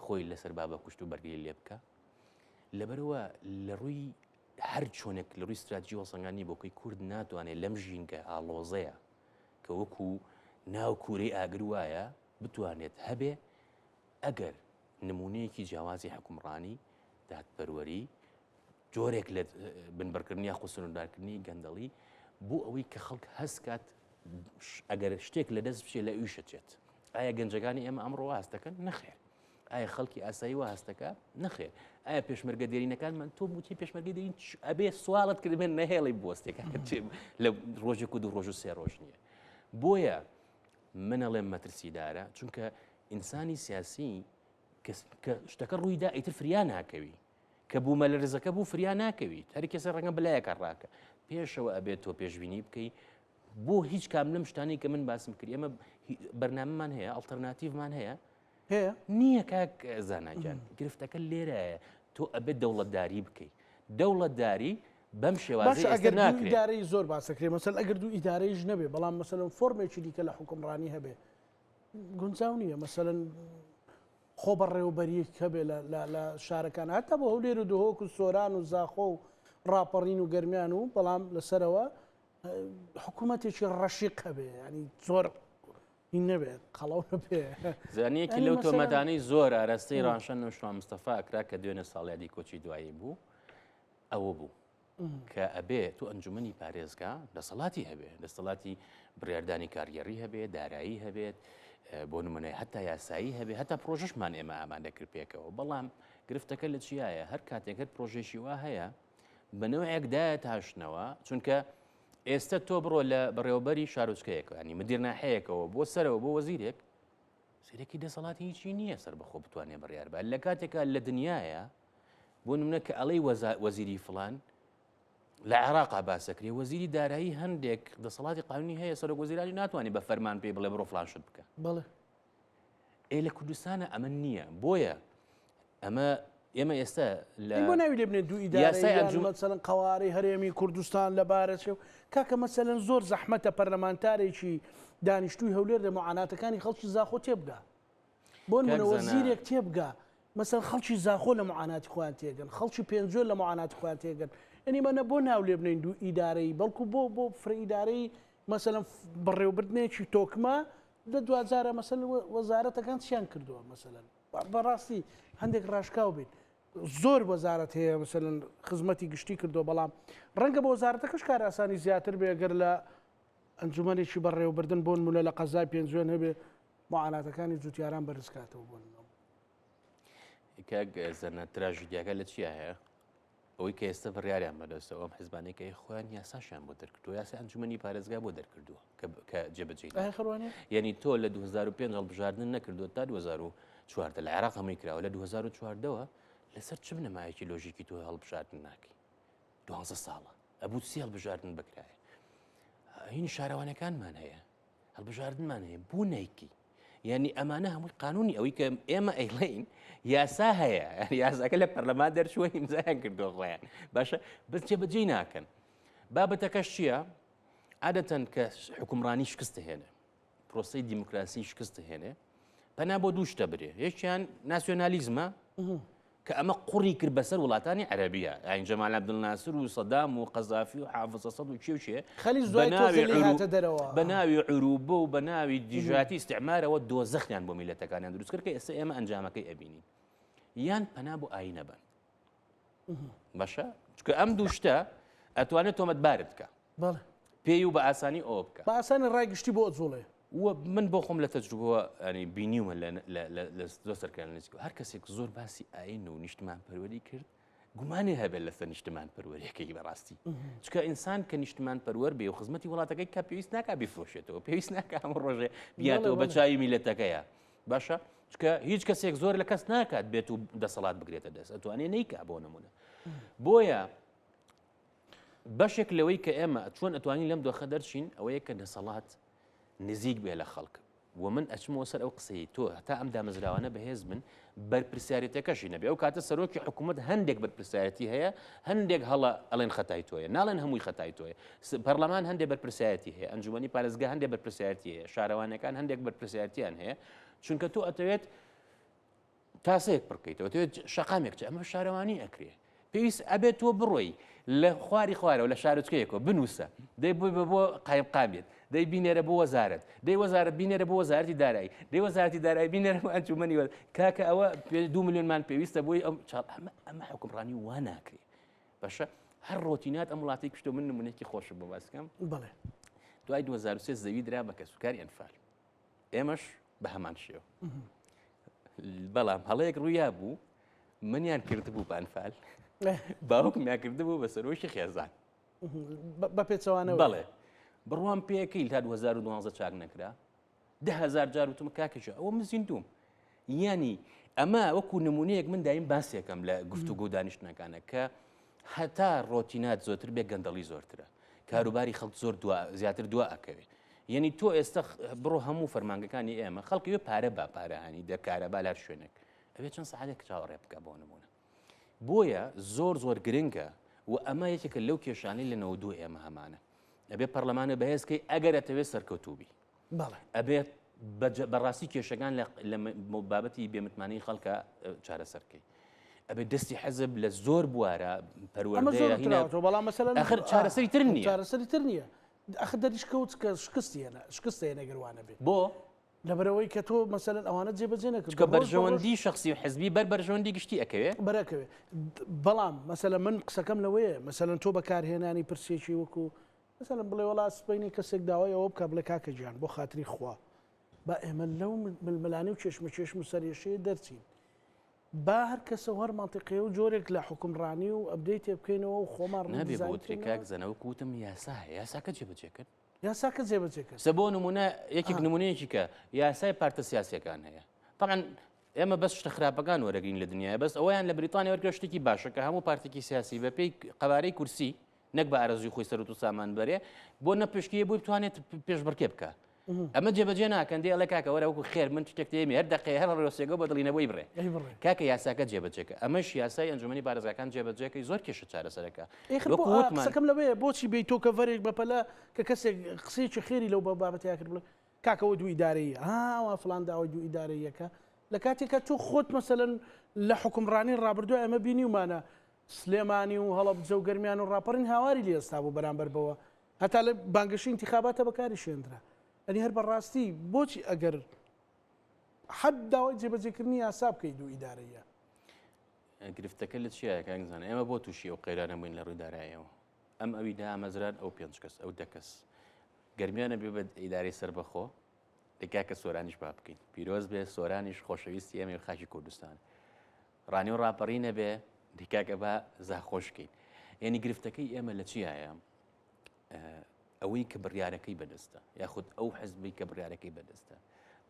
B: خۆی لەسەر بابە کوشت و بەرگری لێ بکە لەبەرەوە لە ڕووی هەر چۆنێک لە ڕووی استراتیژی وەسەنگانی بۆکەی کورد ناتوانێت لەم ژینگە ئاڵۆزەیە کە وەکو ناو کوورەی ئاگر وایە بتوانێت هەبێ ئەگەر نمونەیەکی جیاوازی حکومڕانی دادپەروەری جۆرێک لە بنبەرکردنی یا قوسوندارکردنی گەندەڵی بۆ ئەوەی کە خەڵک هەستکات ئەگەر شتێک لە دەست بچێت لە ئیشەچێت ئایا گەنجەکانی ئێمە ئەمڕۆ هەستەکەن نەخێر ئایا خەڵکی ئاسایی وە هەستەکە نەخێر ئایا پێشمەرگە دێرینەکانمان تۆ موتی پێشمەرگە دێرین ئەبێ سوالت کردبێن نەهێڵی بۆستێکە لە ڕۆژێک و دوو ڕۆژ و سێ ڕۆژ نییە بۆیە منەڵێم مەترسیدارە چونکە ئینسانی سیاسی کە شتەکە ڕوویدا ئیتر فریا ناکەوی کە بوومە لە ڕزەکە بوو فریا ناکەویت هەر کەسە ڕەنگە بلایەکە ڕاکە پێشەوە ئەبێت تۆ پێشبینی بکەی بۆ هیچ کام لەم شتانی کە من باسم کرد ئێمە بەرنامەمان هەیە ئەڵتەرناتیڤمان هەیە
A: هەیە
B: نییە کاک زاناجان گرفتەکە لێرەیە تۆ ئەبێت دەوڵەتداری بکەیت دەوڵەتداری بەم شێوازی ئەگەر
A: ناکرێت ئیدارەی زۆر باسەکرێ مەسەل ئەگەر دوو ئیدارەیش نەبێ بەڵام مەسەلەن فۆرمێکی دیکە لە حکومڕانی هەبێ گونجاو نییە مەسەلەن خۆ بەڕێوەبەریەک هەبێ لە شارەکان هەتا بە هەولێر و دهۆک و سۆران و زاخۆ و ڕاپەڕین و گەرمیان و بەڵام لەسەرەوە حکوومەتێکی ڕەشیق هەبێ ینی زۆر این نەبێت قەڵەو نەبێ
B: زانیەکی لەو تۆمەدانەی زۆر ئاراستەی ڕانشەن نەشوان مستەفا ئەکرا کە دوێنێ ساڵیادی کۆچی دوایی بوو ئەوە بوو کە ئەبێ تو ئەنجومنی پارێزگا دەسەڵاتی هەبێ دەسەڵاتی بڕاردانی کاریگەڕی هەبێت دارایی هەبێت بۆ نمونەی هەتا یاسایی هەبێ هەتا پرۆژەشمان ئێمە ئامادەکرد پێکەوە بەڵام گرفتەکە لە چیایە هەر کاتێک هەر پرۆژێکی وا هەیە بەنەوەیەکدایە تاشنەوە چونکە ئێستا تۆ بڕۆ لە بەڕێوەبەری شارۆچکەیەکە ینی مدیرناحەیەکەوە بۆ سەرەوە بۆ وەزیرێک سەرێکی دەسەڵاتی هیچی نییە سەر بەخۆ بتوانێت بڕیار بە لە کاتێکە لە دنیاە بۆ نمونە کە ئەڵەی وەزیری فلان لە عێراقا باسەکرێ وەزیری دارایی هەندێک دەسەڵاتی قانونی هەیە سەرۆک وەزیرانی ناتوانێت بە فەرمان پێ بڵێ بڕۆ فلان شت بکە
A: بەڵێ
B: لە کوردستانە ئەمە نییە بۆیە ئێمە ئێستا
A: بۆ ناوی لێ بنێت دوو ئیدارەی مەسەلەن قەواری هەرێمی کوردستان لەبارەت و کاکە مەسەلەن زۆر زەحمەتە پەرلەمانتارێکی دانیشتووی هەولێر لە معاناتەکانی خەڵکی زاخۆ تێبگا بۆ نمونە وەزیرێک تێبگا مەسەلەن خەڵکی زاخۆ لە معاناتی خۆیان تێگەن خەڵکی پێنجۆر لە معاناتی خۆیان تێگەن ئەنی منە بۆ ناو لێ بنین دوو ئیدارەی بەڵکو بۆ فرە ئیدارەی مەسەلەن بەڕێوەبردنێکی تۆکمە لە دوجارە مەسەلەن وەزارەتەکان چیان کردووە مەسەلەن بەڕاستی هەندێک ڕاشکاو بێت زۆر وەزارەت هەیە مەسەلەن خزمەتی گشتی کردو بەڵام ڕەنگە بە وەزارەتەکەش کار ئاسانی زیاتر بێ ئەگەر لە ئەنجومەنێکی بەڕێوەبردن بۆ نمونە لە قەزای پێنجوێن هەبێ معاناتەکانی جوتیاران بەرزکاتەوە بۆن
B: زەنە تراژیدیاکە لە چیە هەیە ئەوەی کە ئێستا بڕیاریان بەدەستەوە ئەم حیزبانێکەکەی خۆیان یاساشیان بۆ دەرکردووە یاسای ئەنجومەنی پارێزگا بۆ دەرکردووە کە جێبەجێ یعنی تۆ لە 2005 هەڵبژاردن نەکردووە تا 2004 لە عێراق هەمووی کراوە لە 2014ەوە لەسەر چ بنەمایەکی لۆژیکی تۆ هەڵبژاردن ناکەی 12 ساڵە ئەبوو سی هەڵبژاردن بکرایە هین شارەوانەکانمان هەیە هەڵبژاردنمان هەیە بوو نیکی یعنی ئەمانە هەمووی قانونی ئەوەی کە ئێمە ئەیڵین یاسا هەیە یاساکە لە پەرلەمان دەرچووە ئیمزایان کردووە خۆیان باشە بەس جێبەجێ ناکەن بابەتەکەش چییە عادەتەن کە حکومڕانی شکست هێنێ پرۆسەی دیموکراسی شکست هێنێ پەنا بۆ دوو شتە برێ یەکیان ناسیۆنالیزمە کە ئەمە قوڕی کرد بەسەر وڵاتانی عەرەبیە ئاین جەمال عەبدولناسر و سەدام و قەزافی و حافز ئەسەد و چێ و چێ
A: خەلیج دوای تۆزێلی هاتە دەرەوە
B: بە ناوی عروبە و بە ناوی دیژاتی استعمارەوە دۆزەخیان بۆ میلەتەکانیان دروست کرد کە ئێستا ئێمە ئەنجامەکەی ئەبینین یان پەنا بۆ ئاینە بن باشە چکە ئەم دوو شتە ئەتوانێت تۆمەتبارت بکە
A: بەڵێ
B: پێی و بە ئاسانی ئەوە بکە
A: بە ئاسانی ڕایگشتی بۆ جوڵێ
B: وە من بۆ خۆم لە تەجروبەوە ینی بینیومە لە دۆ سەرکردن نزیکەوە هەر کەسێک زۆر باسی ئاین و نیشتمان پەروەری کرد گومانی هەبێت لەسەر نیشتمان پەروەریەکەی بەڕاستی چکە ئینسان کە نیشتمان پەروەەر بێ و خزمەتی وڵاتەکەی کە پێویست ناکا بیفرۆشێتەوە پێویست ناکە هەموو ڕۆژێ بیاتەوە بە چاوی میلەتەکەیە باشە چکە هیچ کەسێک زۆر لە کەس ناکات بێت و دەسەڵات بگرێتە دەست ئەتوانێ نیکە بۆ نمونە بۆیە بەشێک لەوەی کە ئێمە چۆن ئەتوانین لەم دۆخە دەرچین ئەوەیە کە دەسەڵات نزیک بێ لە خەڵک و من ئەچمەوە سەر ئەو قسەی تۆ هەتا ئەم دامەزراوانە بەهێز من بەرپرسیارەتەکەشی نەبێ ئەو کاتە سەرۆکی حکوومەت هەندێک بەرپرسیارەتی هەیە هەندێک هەڵە ئەڵێن خەتای تۆیە ناڵێن هەمووی خەتای تۆیە پەرلەمان هەندێک بەرپرسیارەتی هەیە ئەنجومەنی پارێزگا هەندێک بەرپرسیارەتی هەیە شارەوانەکان هەندێک بەرپرسیارەتیان هەیە چونکە تۆ ئەتەوێت تاسەیەک پڕکەیتەوە دەوێت شەقامێک ئەمە شارەوانی ئەکرێ پێویست ئەبێت تۆ بڕۆی لە خواری خوارەوە لە شارچکەیەکەوە بنووسە دەی بۆی بۆ قایمقامێت دەی بینێرە بۆ وەزارەت دەی وەزارەت بینێرە بۆ وەزارەتی دارایی دەی وەزارەتی دارایی بینێرە بۆ ئەنجومەنی وە کاکە ئەوە 2 میلیۆنمان پێویستە بۆی ئەمە حکومڕانی وا ناکرێ باشە هەر ڕۆتینات ئەم وڵاتی کشتۆ من نمونێکی خۆشم بۆ باسکەم
A: بڵێ
B: دوای 2023 زەوی درا بە کەسوکاری ئەنفال ئێمەش بە هەمان شێوە بەڵام هەڵەیەک ڕوویا بوو منیان کردبوو بە ئەنفال باوکمیان کردبوو بە سەرۆشی خێزان
A: بە پێچەوانەوە
B: بەڵێ بڕوان پێەکەی تا 2012 چاک نەکرا 10,000 جار وتم کاکەشە ئەوە من زیندوم یعنی ئەمە وەکو نمونەیەک من دایم باسیەکەم لە گفتوگۆ دانیشتنەکانە کە هەتا ڕۆتینات زۆرتر بێ گەندەڵی زۆرترە کاروباری خەڵک زۆر زیاتر دوا ئەکەوێت یعنی تۆ ئێستا بڕۆ هەموو فەرمانگەکانی ئێمە خەڵکی پارە با پارەهانی دەکارەبا لار شوێنێک ئەوێ چەند سەعاتێک چاوەڕێ بکە بۆ نمونە بۆیە زۆر گرنگە و ئەمە یەکێکە لەو کێشانەی لە 92 ئێمە هەمانە ئەبێ پەرلەمانە بەهێزکەی ئەگەر ئەتەوێت سەرکەوتوبی ئەبێت بەڕاستی کێشەکان لە بابەتی بێمتمانی خەڵکە چارەسەرکەی ئەبێت دەستی حەزب لە زۆر بوارە
A: پەروەردەیە
B: ئەخر چارەسەری تر نییە
A: چارەسەری تر نییە ئەخ دەریشکەوت کە شکستە نەگەروانە بێت
B: بۆ
A: لەبەرەوەی کە تۆ مەسەلەن ئەوانە جێبەجێ نەکرد
B: کە بەرژەوەندی شخصی و حزبی بەرژەوەندی گشتی ئەکەوێت
A: بەرەکەوێت بەڵام مەسەلە من قسەکەم لەوەیە مەسەلەن تۆ بەکارهێنانی پرسێکی وەکو مەسەلەن بڵێ وڵات سپینی کەسێک داوای ئەوە بکە بڵێ کاکە گیان بۆ خاتری خوا با ئێمە لەو ململانی و چێشم و سەرێشەیە دەرچین با هەر کەسە هەر مانتیقیە و جۆرێک لە حکومڕانی و ئەبدەی تێ بکەینەوە و خۆمان
B: نابێ بۆ ترێکاک زەنەوە کوتم یاسا هەیە یاساکە جێبەجێکرد
A: یاساکە جێبەجێکرد
B: سە بۆ نمونە یەکێک نمونەیەکی کە یاسای پارتە سیاسیەکان هەیە طبعاً ئێمە بەس شتە خراپەکان وەرەگرین لە دنیای بەس ئەویان لە بریتانیا وەرگرە شتێکی باشە کە هەموو پارتێکی سیاسی بە پێی قەبارەی کورسی نەک بە ئارەزوی خۆی سەرۆت و سامان بەرێ بۆ نەپشتیە بۆی بتوانێت پێشبڕکێ بکە ئەمە جێبەجێ ناکەن دێ ئەڵێ کاکە وەرە وەکو خێر من شتێک دێمێ هەر دقیقە هەر ڕێوسێگە بە دڵینەوەی بڕێ کاکە یاساکە جێبەجێکە ئەمەش یاسای ئەنجومەنی پارێزگاکان جێبەجێکەی زۆر کێشە چارەسەرەکە
A: قسەکەم لەوەیە بۆچی بیت تۆ کە ڤەرێک بەپەلا کە کەسێک قسەیەکی خێری لەو بە بابەتیا کرد بڵێ کاکەەوە دوو ئیدارەیە ئاوا فڵان داوای دوو ئیدارەیەکە لە کاتێکە تۆ خۆت مەسەلەن لە حکومڕانی ڕابردووە ئەمە بینیومانە سلێمانی و هەڵەبجە و گەرمیان و ڕاپەڕین هاواری لێ ئێستا بوو بەرامبەر بەوە هەتا لە بانگەشی انتخاباتە بەکاری شێندرا ئەنی هەر بەڕاستی بۆچی ئەگەر حەد داوای جێبەجێکردنی یاسا بکەیت دوو ئیدارەیە
B: گرفتەکە لە چیە کاکزانە ئێمە بۆ تووشی ئەو قەیرانە بووین لە ڕووی دارایەوە ئەم ئەوی دا ئامەزران ئەو 5 کەس ئەو 10 کەس گەرمیانە بێ بە ئیدارەی سەربەخۆ دەکا کە سۆرانیش با بکەین پیرۆز بێ سۆرانیش خۆشەویستی ئێمە خاکی کوردستان ڕانی و ڕاپەڕی نەبێ دیکاکە بە زاخۆشکەین یعنی گرفتەکەی ئێمە لە چیایە ئەوەی کە بڕیارەکەی بەدەستە یاخود ئەو حەزبی کە بڕیارەکەی بەدەستە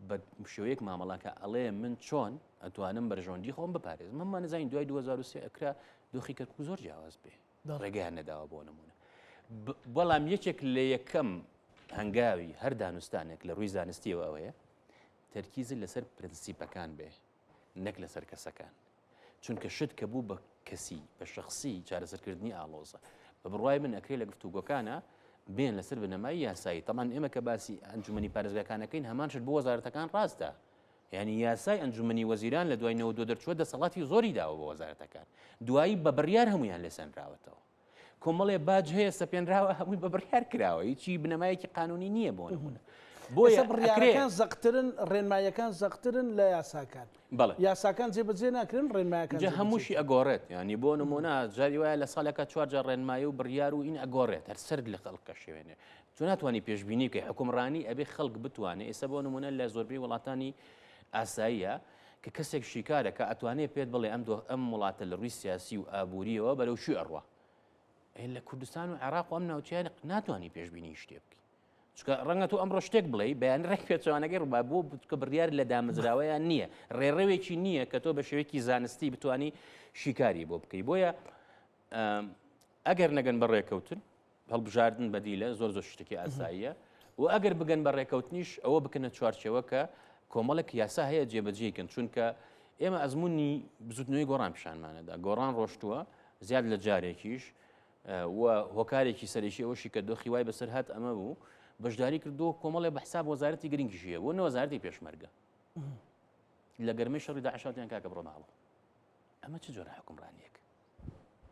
B: بە شێوەیەک مامەڵاکە ئەڵێ من چۆن ئەتوانم بەرژەوەندی خۆم بپارێز من نەزانین دوای 2023 ئەکرا دۆخی کەرکوو زۆر جیاواز بێ ڕێگەیان نەداوە بۆ نمونە بەڵام یەکێک لە یەکەم هەنگاوی هەر دانوستانێک لە ڕووی زانستیەوە ئەوەیە تەرکیزت لەسەر پرەنسیپەکان بێ نەک لەسەر کەسەکان چونکە شت کە بوو بە کەسی بە شخصی چارەسەرکردنی ئاڵۆزە بە بڕوای من ئەکرێ لە گفتوگۆکانە بێن لەسەر بنەمای یاسایی تەمان ئێمە کە باسی ئەنجومنی پارێزگاکانەکەین هەمان شت بۆ وەزارەتەکان ڕاستە یعنی یاسای ئەنجومنی وەزیران لە دوای 92 دەرچووە دەسەڵاتی زۆری داوە بە وەزارەتەکان دوایی بە بڕیار هەمویان لێسەنراوەتەوە کۆمەڵێ باج هەیە سەپێنراوە هەمووی بە بڕیار کراوە هیچی بنەمایەکی قانونی نییە بۆ نمونە
A: بۆیە بڕیارەکان زەقترن ڕێنمایەکان زەقترن لە یاساکان
B: بەڵێ
A: یاساکان جێبەجێ ناکرن ڕێنمایەکان
B: جا هەمووشی ئەگۆڕێت ینی بۆ نمونە جاری وایە لە ساڵێکە 4 جار ڕێنمایی و بڕیار و این ئەگۆڕێت هەر سرد لە خەڵکە شوێنێ تو ناتوانانی پێشببینی بکەی حکومڕانی ئەبێ خەڵک بتوانێت ئێستا بۆ نمونە لە زۆربەی وڵاتانی ئاساییە کە کەسێک شیکارەکە ئەتوانێت پێت بڵێ ئەم وڵاتە لە ڕووی سیاسی و ئابوووریەوە بەرەو شوێ ئەڕوە لە کوردستان و عێراق و ئەم ناوچیان ناتوانانی پێشببینی شتێ بکەی چکە ڕەنگە تو ئەمڕۆ شتێک بڵێ بەیان ڕێک پێچوانەکەی ڕووبا بۆ کە بڕیار لە دامەزراوەیان نییە ڕێڕەوێکی نییە کە تۆ بە شێوەیەکی زانستی بتانی شیکاری بۆ بکەی بۆیە ئەگەر نەگەن بە ڕێکەوتن هەڵبژاردن بەدیلە زۆر شتێکی ئاساییە و ئەگەر بگەن بە ڕێکەوتنیش ئەوە بکەنە چوارچێوە کە کۆمەڵێک یاسا هەیە جێبەجێکن چونکە ئێمە ئەزمموی بزوتنەوەی گۆڕان پیشانمانەدا گۆڕان ڕۆشتووە زیاد لە جارێکیش و هۆکارێکی سەرێکی ئەوشی کە دۆخی وای بەسەر هات ئەمە بوو بەشداری کردو کۆمەڵێ بە حساب وەزارەتی گرنگیشیە بۆ وەزارەتی پێشمەرگە لە گەرمەی شەڕی داعشاتیان کاکە بڕۆ ماڵەوە ئەمە چ جۆرە حکومڕانیەک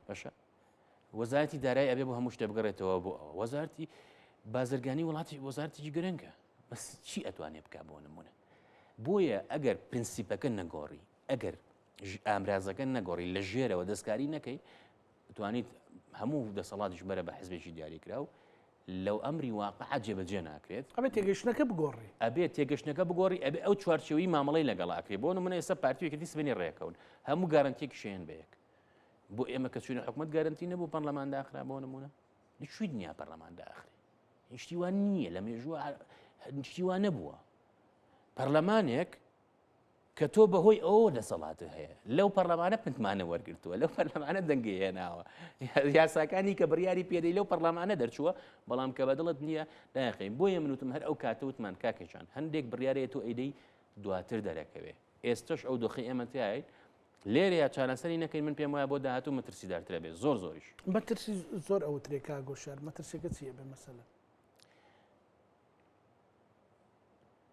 B: باشە وەزارەتی دارایی ئەبێ بۆ هەموو شتێ بگەڕێتەوە بۆ ئەوە وەزارەتی بازرگانی وڵاتی وەزارەتێکی گرنگە بەس چی ئەتوانێت بکات بۆ نمونە بۆیە ئەگەر پرینسیپەکە نەگۆڕی ئەگەر ئامرازەکە نەگۆڕی لە ژێرەوە دەستکاری نەکەی توانیت هەموو دەسەڵاتیش بەرە بە حزبێکی دیاریکراو لەو ئەمری واقع جێبەجێ ناکرێت
A: ئەبێ تێگەشتنەکە بگۆڕی
B: ئەبێت تێگەشتنەکە بگۆڕی ئەبێ ئەو چوارچێوەی مامەڵەی لەگەڵاکرێ بۆ نمونە ئێستا پارتیەکەی سبێنی ڕێکەون هەموو گارانتیەکی شێن بەیەک بۆ ئێمە کە چوونە حکومەت گارانتی نەبوو پەرلەمان داخرا بۆ نمونە نشوید نییە پەرلەمان داخرێ هیچیوان نییە لە مێژووە هیچیوان نەبووە پەرلەمانێک کە تۆ بەهۆی ئەوە دەسەڵاتە هەیە لەو پەرلەمانە پنتمانە وەرگرتووە لەو پەرلەمانە دەنگی هێناوە یاساکانی کە بڕیاری پێدەی لەو پەرلەمانە دەرچووە بەڵام کە بەدڵت نییە داخین بۆیە منوتم هەر ئەو کاتەوتمان کاکێکان هەندێک بڕیارەیە تۆ ئەیدەی دواتر دەرەکەوێ ئێستش ئەو دۆخی ئێمە تایت لێرە یا چارەسەری نەکەین من پێم وایە بۆ داهاتوو مەترسیدارترە بێ زۆریش
A: مەترسی زۆر ئەو ترێکا گۆشار مەترسێکە چیە بێ مەسەلە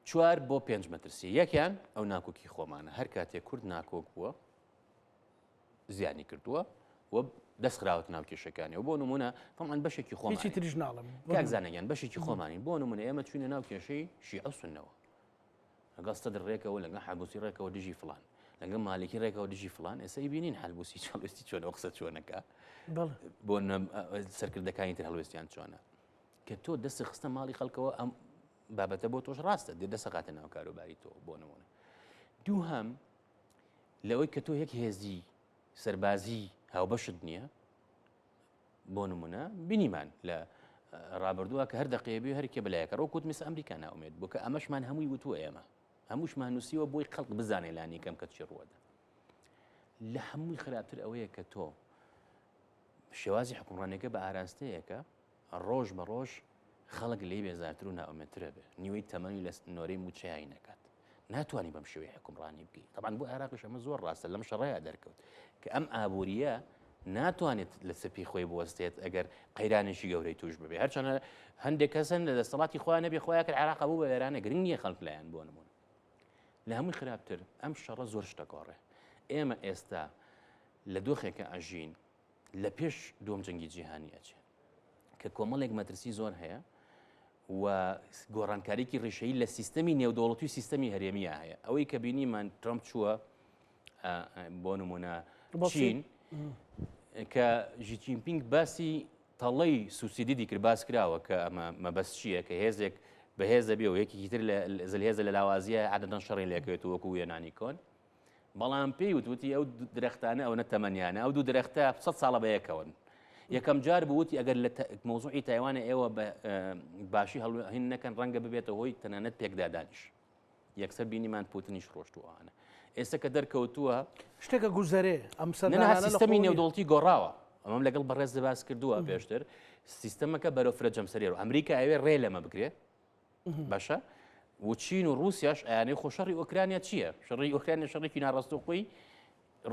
B: 4 بۆ 5 مەترسی یەکیان ئەو ناکۆکی خۆمانە هەر کاتێک کورد ناکۆک بووە زیانی کردووە و دەستخراوت ناو کێشەکانیەوە بۆ نمونە فەڵان بەشێکی خۆمان
A: هیچی تریش ناڵم
B: کاکزانەگەیان بەشێکی خۆمانین بۆ نمونە ئێمە چوینە ناو کێشەی شیعە و سوننەوە لەگەڵ سەدر ڕێکەوە لەگەڵ حابوسی ڕێکەوە دژی فڵان لەگەڵ مالکی ڕێکەوە دژی فڵان ئێستا بینین هەلبوسی چاڵوێستی چۆن ئەو قسە چۆنەکە بۆ سەرکردەکانی تر هەڵوێستیان چۆنە کە تۆ دەستی خستە ماڵی خەڵکەوە ئەم بابەتە بۆ تۆش ڕاستە دێ دەسەقاتە ناو کاروباری تۆ بۆ نمونە دوو هەم لەوەی کە تۆ یەک هێزی سەربازی هاوبەشت نییە بۆ نمونە بینیمان لە ڕابردووە کە هەر دەقێبی هەرکێ بەلایەکە ڕۆکوت میس ئەمریکا ناومێت بۆ کە ئەمەشمان هەمووی وتووە ئێمە هەمووشمان نووسیوە بۆی خەڵک بزانێ لانی کەم کە چی ڕوەدا لە هەمووی خراپتر ئەوەیە کە تۆ شێوازی حکومڕانەکە بە ئاراستەیەکە ڕۆژ بە ڕۆژ خەڵک لێ بێزارتر و ناومێترە بێ نیوەی تەمەنی لە نۆرەی موچەیە نەکات ناتوانانی بەم شێوەیە حکومڕانی بکەیت طبعاً بۆ عێراقیش ئەمە زۆر ڕاستە لەم شەڕەیە دەرکەوت کە ئەم ئابووریە ناتوانێت لە سپی خۆی بوەستێت ئەگەر قەیرانێکی گەورەی توش ببێ هەرچەنە هەندێک کەسن لە دەسەڵاتی خۆیان نەبێ خۆیان کرد عێراق بوو بە وێرانە گرنگ نییە خەڵک لایەن بۆ نمونە لە هەمووی خراپتر ئەم شەڕە زۆر شتەگۆڕێ ئێمە ئێستا لە دۆخێکە ئەژین لە پێش دووەم جەنگی جیهانی ئەچێن کە کۆمەڵێک مەترسی زۆر هەیە و گۆڕانکاریکی ڕێشەیی لە سیستەمی نێودەوڵەتی و سیستەمی هەرێمیە هەیە ئەوەی کە بینیمان ترامپ چووە بۆ نمونە چین کە ژی جینپینگ باسی تەڵەی سوسیدیدی کرد باس کراوە کە ئەمە مەبەست چییە کە هێزێک بەهێزە بێ و یەکێکی تر زلهێزە لە لاوازیە عادەتەن شەڕی لێکەوێت وەکو وێنانی کۆن بەڵام پێی وتوتی ئەو درەختانە ئەو نەتەمەنیانە ئەو دوو درەختە 100 ساڵە بەیەکەون یەکەم جار بوتی ئەگەر لە مۆزوعی تایوانە ئێوە بە باشی هەڵهین نەکەن ڕەنگە ببێتە هۆی تەنانەت پێکدادانیش یەکسەر بینیمان پوتنیش ڕۆشتووانە ئێستا کە دەرکەوتووە
A: شتێکە گوزەرێ ئەم
B: سیستەمی نێودوڵەتی گۆڕاوە ئەمەم لەگەڵ بەڕێز باس کردووە پێشتر سیستەمەکە بەرەو فرە جەمسەری و ئەمریکا ئەوێ ڕێ لەمە بگرێت باشە و چین و رووسیاش ئەیانەی خۆ شەڕی ئۆکرانیا چییە؟ شەڕی ئۆکرانیا شەڕێکی ناڕاستەوخۆی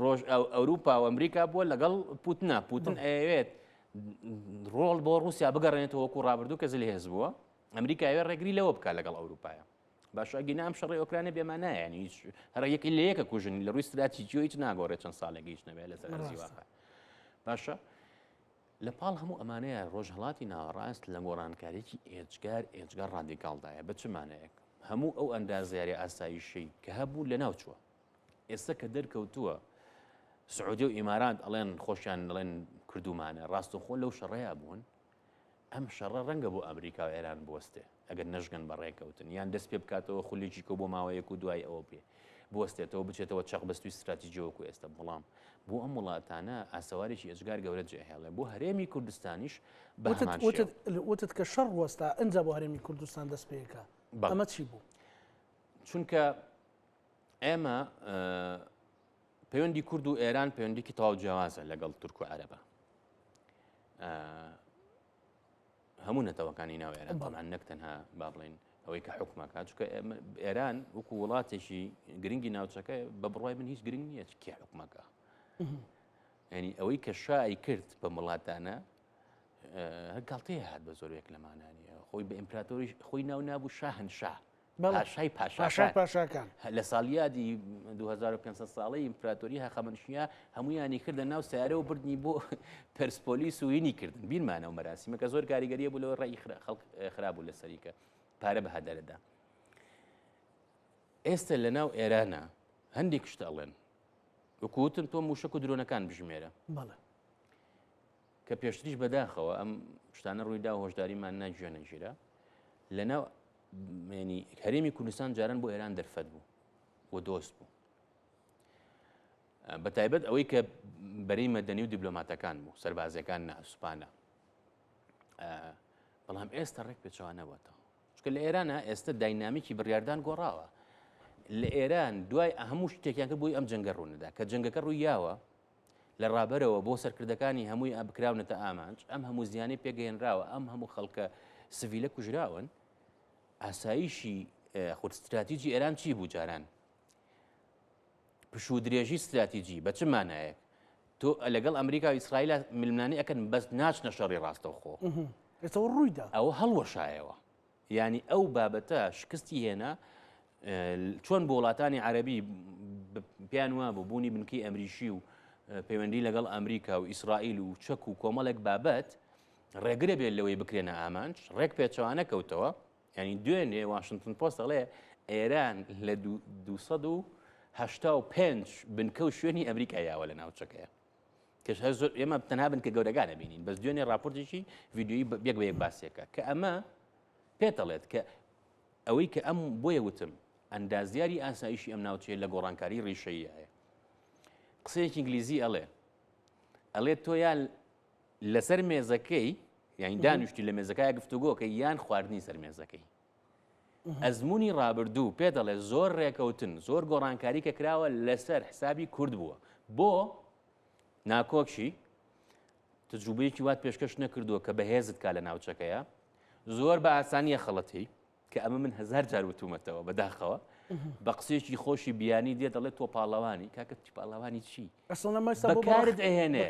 B: ڕۆژ ئەوروپا و ئەمریکا بووە لەگەڵ پوتنە پوتن ئەوێت ڕۆڵ بۆ رووسیا بگەڕێنێتەوە وەکو ڕابردوو کە زلی هێز بووە ئەمریکاوێ ڕێگری لەوە بکات لەگەڵ ئەوروپایە باشە گینا ئەم شەڕی ئۆکرانیا بێمانایە ینی هەر یەکی لە یەکە کوژنی لە ڕووی استراتیجیۆ هیچ ناگۆڕێت چەند ساڵێکی هیچ نەبێت لەسەر هەرزی واقع باشە لە پاڵ هەموو ئەمانەیە ڕۆژهەڵاتی ناوەڕاست لە گۆڕانکاریی ئێجگار ڕادیکاڵدایە بە چمانەیەک هەموو ئەو ئەندازیاری ئاسایشەی کە هەبوو لە ناوچووە ئێستا کە دەرکەوتووە سعودی و ئیمارات ئەڵێن خۆشیان دەڵێن کردومانە ڕاستەوخۆ لەو شەڕەیە بوون ئەم شەڕە ڕەنگە بۆ ئەمریکا و ئێران بوەستێ ئەگەر نەژگەن بەڕێکەوتن یان دەست پێ بکاتەوە خولیکی کە بۆ ماوەیەک و دوای ئەوە پێ بوەستێتەوە بچێتەوە چەق بەستوی استراتیجیەوەکو ئێستا بەڵام بۆ ئەم وڵاتانە ئاسەوارێکی ئەجگار گەورە جێهێڵێ بۆ هەرێمی کوردستانیش
A: وتت کە شەڕ وەستا ئەنج بۆ هەرێمی کوردستان دەست پێەکە ئەمە چی بوو؟
B: چونکە ئێمە پەیوەندی کورد و ئێران پەیوەندێکی تەواو جیاوازە لەگەڵ تورک و عەرەبە هەموو نەتەوەکانی ناو ئێران تەمان نەک تەنها با بڵێن ئەوەی کە حکومەکە چونکە ئێران وەکو وڵاتێکی گرنگی ناوچەکە بە بڕوای من هیچ گرنگ نییە کێ حکومەکە ینی ئەوەی کە شای کرد بە وڵاتانە هەر گاڵتەیە هات بە زۆرێک لەمانانیە خۆی بە ئیمپراتۆری خۆی ناو نابوو شاهنشاه پاشای
A: پاشاکان
B: لە ساڵیادی 2500 ساڵی ئیمپراتۆری هەخەمەنشیە هەمویانی کردە ناو سیارە و بردنی بۆ پەرسپۆلیس و هینی کردن بیرمانە و مەراسیمەکە زۆر کاریگەریە بوو لەوە ڕێی خەڵک خراببوو لە سەریکە پارە بە هەدەرەدا ئێستا لە ناو ئێرانە هەندێک شتە ئەڵێن وەکوتم تۆ موشک و درۆنەکان بژمێرە کە پێشتریش بەداخەوە ئەم شتانە ڕوویدا و هۆشداریمان ناگوێنە ژیرە لەناو ینی هەرێمی کوردستان جاران بۆ ئێران دەرفەت بوو بۆ دۆست بوو بە تایبەت ئەوەی کە بەرەی مەدەنی و دیبلۆماتەکان بوو سەربازەکان ناسوپانە بەڵام ئێستا ڕێک پێچوانەوەتەوە چونکە لە ئێرانە ئێستا داینامیکی بڕیاردان گۆڕاوە لە ئێران دوای هەموو شتێکیان کرد بۆی ئەم جەنگە ڕوونەدا کە جەنگەکە ڕوویاوە لە ڕابەرەوە بۆ سەرکردەکانی هەمووی بکراونەتە ئامانج ئەم هەموو زیانی پێگەێنراوە ئەم هەموو خەڵکە سڤیلە کوژراون ئاسایشی خۆ استراتیجی ئێران چی بوو جاران پشوو درێژی استراتیجی بە چ مانایەک تۆ لەگەڵ ئەمریکا و ئیسرائیل ململانی ئەکەن بەس ناچنە شەڕی ڕاستەوخۆ
A: ئێستەوە ڕوویدا
B: ئەوە هەڵوەشایەوە ینی ئەو بابەتە شکستی هێنا چۆن بۆ وڵاتانی عەرەبی پیان وا بوو بوونی بنکەی ئەمریشی و پەیوەندی لەگەڵ ئەمریکا و ئیسرائیل و چەک و کۆمەڵێک بابەت ڕێگرە بێت لەوەی بکرێنە ئامانج ڕێک پێچەوانە کەوتەوە ینی دوێنێ واشنگتن پۆست دەڵێ ئێران لە 285 بنکە و شوێنی ئەمریکا یاوە لە ناوچەکەیە کەش هەر زۆر ئێمە تەنها بنکە گەورەکانە بینین بەس دوێنێ راپۆرتێکی ڤیدیۆیی یەک بە یەک باسیەکە کە ئەمە پێتەڵێت کە ئەوەی کە ئەم بۆیە وتم ئەندازیاری ئاسایشی ئەم ناوچەیە لە گۆڕانکاری ڕیشەیە قسەیەکی ئینگلیزی ئەڵێ تۆ یان لەسەر مێزەکەی یعنی دانیشتی لە مێزەکەی گفتوگۆکە یان خواردنی سەر مێزەکەی ئەزمموی ڕابردوو پێ دەڵێ زۆر ڕێکەوتن زۆر گۆڕانکاری کە کراوە لەسەر حسابی کورد بووە بۆ ناکۆکشی تجروبەیەکی وات پێشکەش نەکردووە کە بەهێزت کا لە ناوچەکەیە زۆر بە ئاسانیە خەڵەتی کە ئەمە من هزار جار وتومەتەوە بەداخەوە بە قسێکی خۆشی بیانی دێت دەڵێت تۆ پاڵەوانی کاکە پاڵەوانی چی بەکارت ئەهێنێ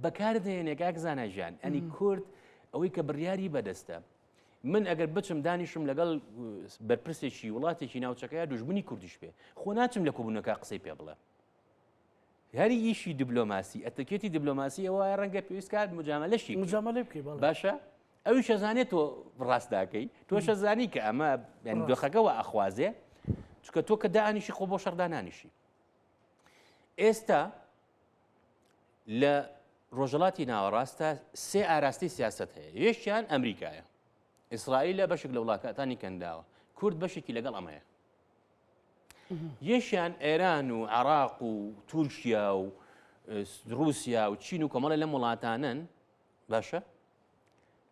B: بەکارت هێنێ کاک زاناژیان ئەنی کورد ئەوەی کە بڕیاری بەدەستە من ئەگەر بچم دانیشم لەگەڵ بەرپرسێکی وڵاتێکی ناوچەکەیە دوژمنی کوردیش پێ خۆ ناچم لە کوبوونەکە قسەی پێ بڵێ هەری ئیشی دیبلۆماسی ئەتەکێتی دیبلۆماسی ئەوە ڕەنگە پێویست کات مجاملەشی
A: مجاملە بکەی
B: باشە ئەوی شەزانێت تۆ ڕاستداکەی تۆ شەزانی کە ئەمە ینی دۆخەکەەوە ئەخوازێ چکە تۆ کە دانیشی خۆ بۆ شەردانانیشی ئێستا لە ڕۆژەڵاتی ناوەڕاستە سێ ئاراستی سیاست هەیە یەکیان ئەمریکایە ئیسرائیل لە بەشێک لە وڵاتانی کەنداوە کورد بەشێکی لەگەڵ ئەمەیە یەکیان ئێران و عێراق و تورکیا و رووسیا و چین و کۆمەڵە لەم وڵاتانن باشە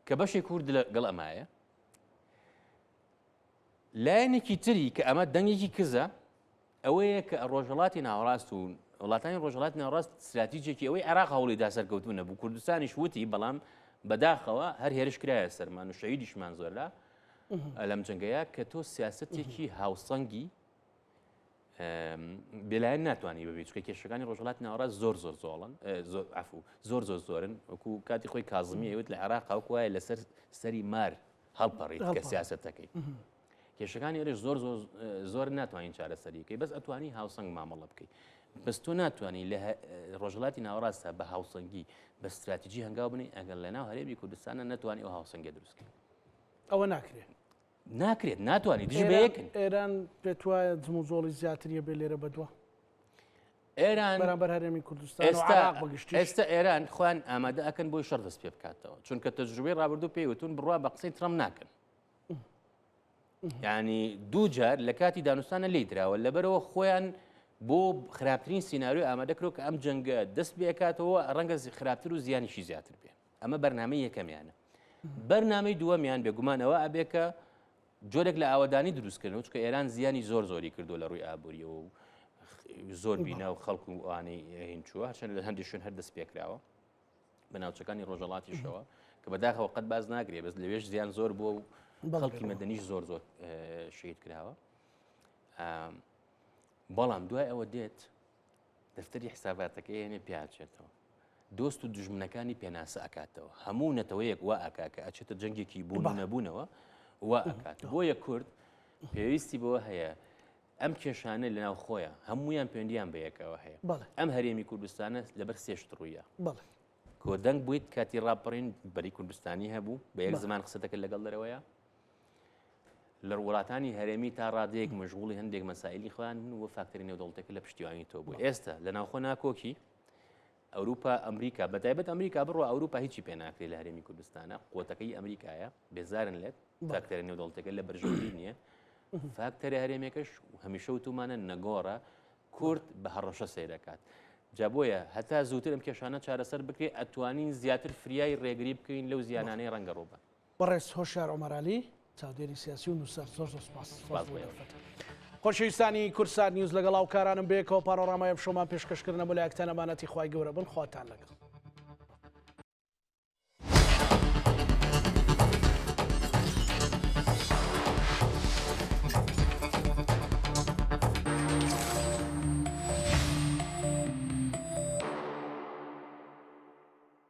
B: کە بەشی کورد لەگەڵ ئەمایە لایەنێکی تری کە ئەمە دەنگێکی کزە ئەوەیە کە ڕۆژهەڵاتی ناوەڕاست و وڵاتانی ڕۆژهەڵاتی ناوەڕاست استراتیجێکی ئەوەی عێراق هەوڵیدا سەرکەوتوونە بوو کوردستانیش وتی بەڵام بەداخەوە هەر هێرش کرایە سەرمان و شەهیدیشمان زۆرلا لەم جەنگەیە کە تۆ سیاسەتێکی هاوسەنگی بێلایەن ناتوانانی ببیت چکە کێشەکانی ڕۆژهەڵاتی ناوەڕاست زۆر زۆر زۆڵن زۆر زۆر زۆرن وەکو کاتی خۆی کازمی ئەوت لە عێراق ئەو وایە لەسەر سەری مار هەڵپەڕیت کە سیاسەتەکەی کێشەکانی ئێرەش زۆر زۆر ناتوانین چارەسەریکەی بەس ئەتوانی هاوسەنگ مامەڵە بکەیت بەس تۆ ناتوانانی لە ڕۆژهەڵاتی ناوەڕاستە بە هاوسەنگی بە استراتیژی هەنگاو بنی ئەگەر لە ناو هەرێمی کوردستانە ناتوانانی ئەو هاوسەنگە دروستکەی
A: ئەوە ناکرێت
B: ناکرێت ناتوانانی دژ بەیەکن
A: ئێران پێت وایە جم و زۆڵی زیاتریە بێ لێرە بەدووە
B: ئێران
A: بەرامبەر هەرێمی کوردستان و عێراق بەگشتی
B: ئێستا ئێران خۆیان ئامادە ئەکەن بۆی شەڕ دەست پێ بکاتەوە چونکە تەجروبەی ڕابردوو پێیوتون بڕوا بە قسەی ترەم ناکەن یعنی دوو جار لە کاتی دانوستانە لێی دراوە لەبەرەوە خۆیان بۆ خراپترین سینناریۆ ئامادەکرۆ کە ئەم جەنگە دەست بێکاتەوە ڕەنگە خراپتر و زیانیشی زیاتر بێ ئەمە بەرنامەی یەکەمیانە بەرنامەی دووەمیان بێگومانەوە ئەبێکە جۆرێک لە ئاوەدانی دروستکردنەوە چکە ئێران زیانی زۆری کردو لە ڕووی ئابوووریەوە و زۆر بینە و خەڵک و ئەوانەی هینچووە هەرچەند لە هەندێک شوێن هەر دەست پێکراوە بە ناوچەکانی ڕۆژهەڵاتیشەوە کە بەداخەوە قەت باز ناگرێت بەس لەوێش زیان زۆر بووە و خەڵکی مەدەنیش زۆر شید کراوە بەڵام دوای ئەوە دێت دەفتەری حساباتەکە هێنێ پیاچێتەوە دۆست و دژمنەکانی پێناسە ئەکاتەوە هەموو نەتەوەیەک وا ئەکاکە ئەچێتە جەنگێکی بوون و نەبوونەوە وا ئەکات بۆیە کورد پێویستی بەوە هەیە ئەم کێشانە لەناو خۆیە هەمویان پەیوەندیان بەیەکەوە هەیە ئەم هەرێمی کوردستانە لەبەر سێشت ڕوویە کۆدەنگ بوویت کاتی ڕاپەڕین بەری کوردستانی هەبوو بە یەک زمان قسەتەکە لەگەڵ دەرەوەیە لە وڵاتانی هەرێمی تا ڕادەیەک مەشغوڵی هەندێک مەسائلی خۆیان و فاکتەری نێودەوڵەتەکە لە پشتیوانی تۆ بوو ئێستا لە ناوخۆ ناکۆکی ئەوروپا ئەمریکا بەتایبەت ئەمریکا بڕۆ ئەوروپا هیچی پێ ناکرێت لە هەرێمی کوردستانە قوتەکەی ئەمریکایە بێزارن لێت فاکتەری نێودەوڵەتەکە لە بەرژەوەی نییە فاکتەری هەرێمێکەش هەمیشە وتومانە نەگۆڕە کورد بە هەڕەشە سیرەکات جا بۆیە هەتا زووتر ئەم کێشانە چارەسەر بکرێت ئەتوانین زیاتر فریای ڕێگری بکەین لەو زیانانەی ڕەنگە ڕۆبە
A: بەڕێز هۆشیار عومەرعەلی چاودێری سیاسی و نووسەر زۆر سوپاس خۆشەویستانی کورسات نیوز لەگەڵ هاوکارانم بەیەکەوە پانۆڕامای ئەم شۆمان پێشکەشکردنە بۆ لایەکتان ئەمانەتی خوای گەورە بن خواتان لەگەڵ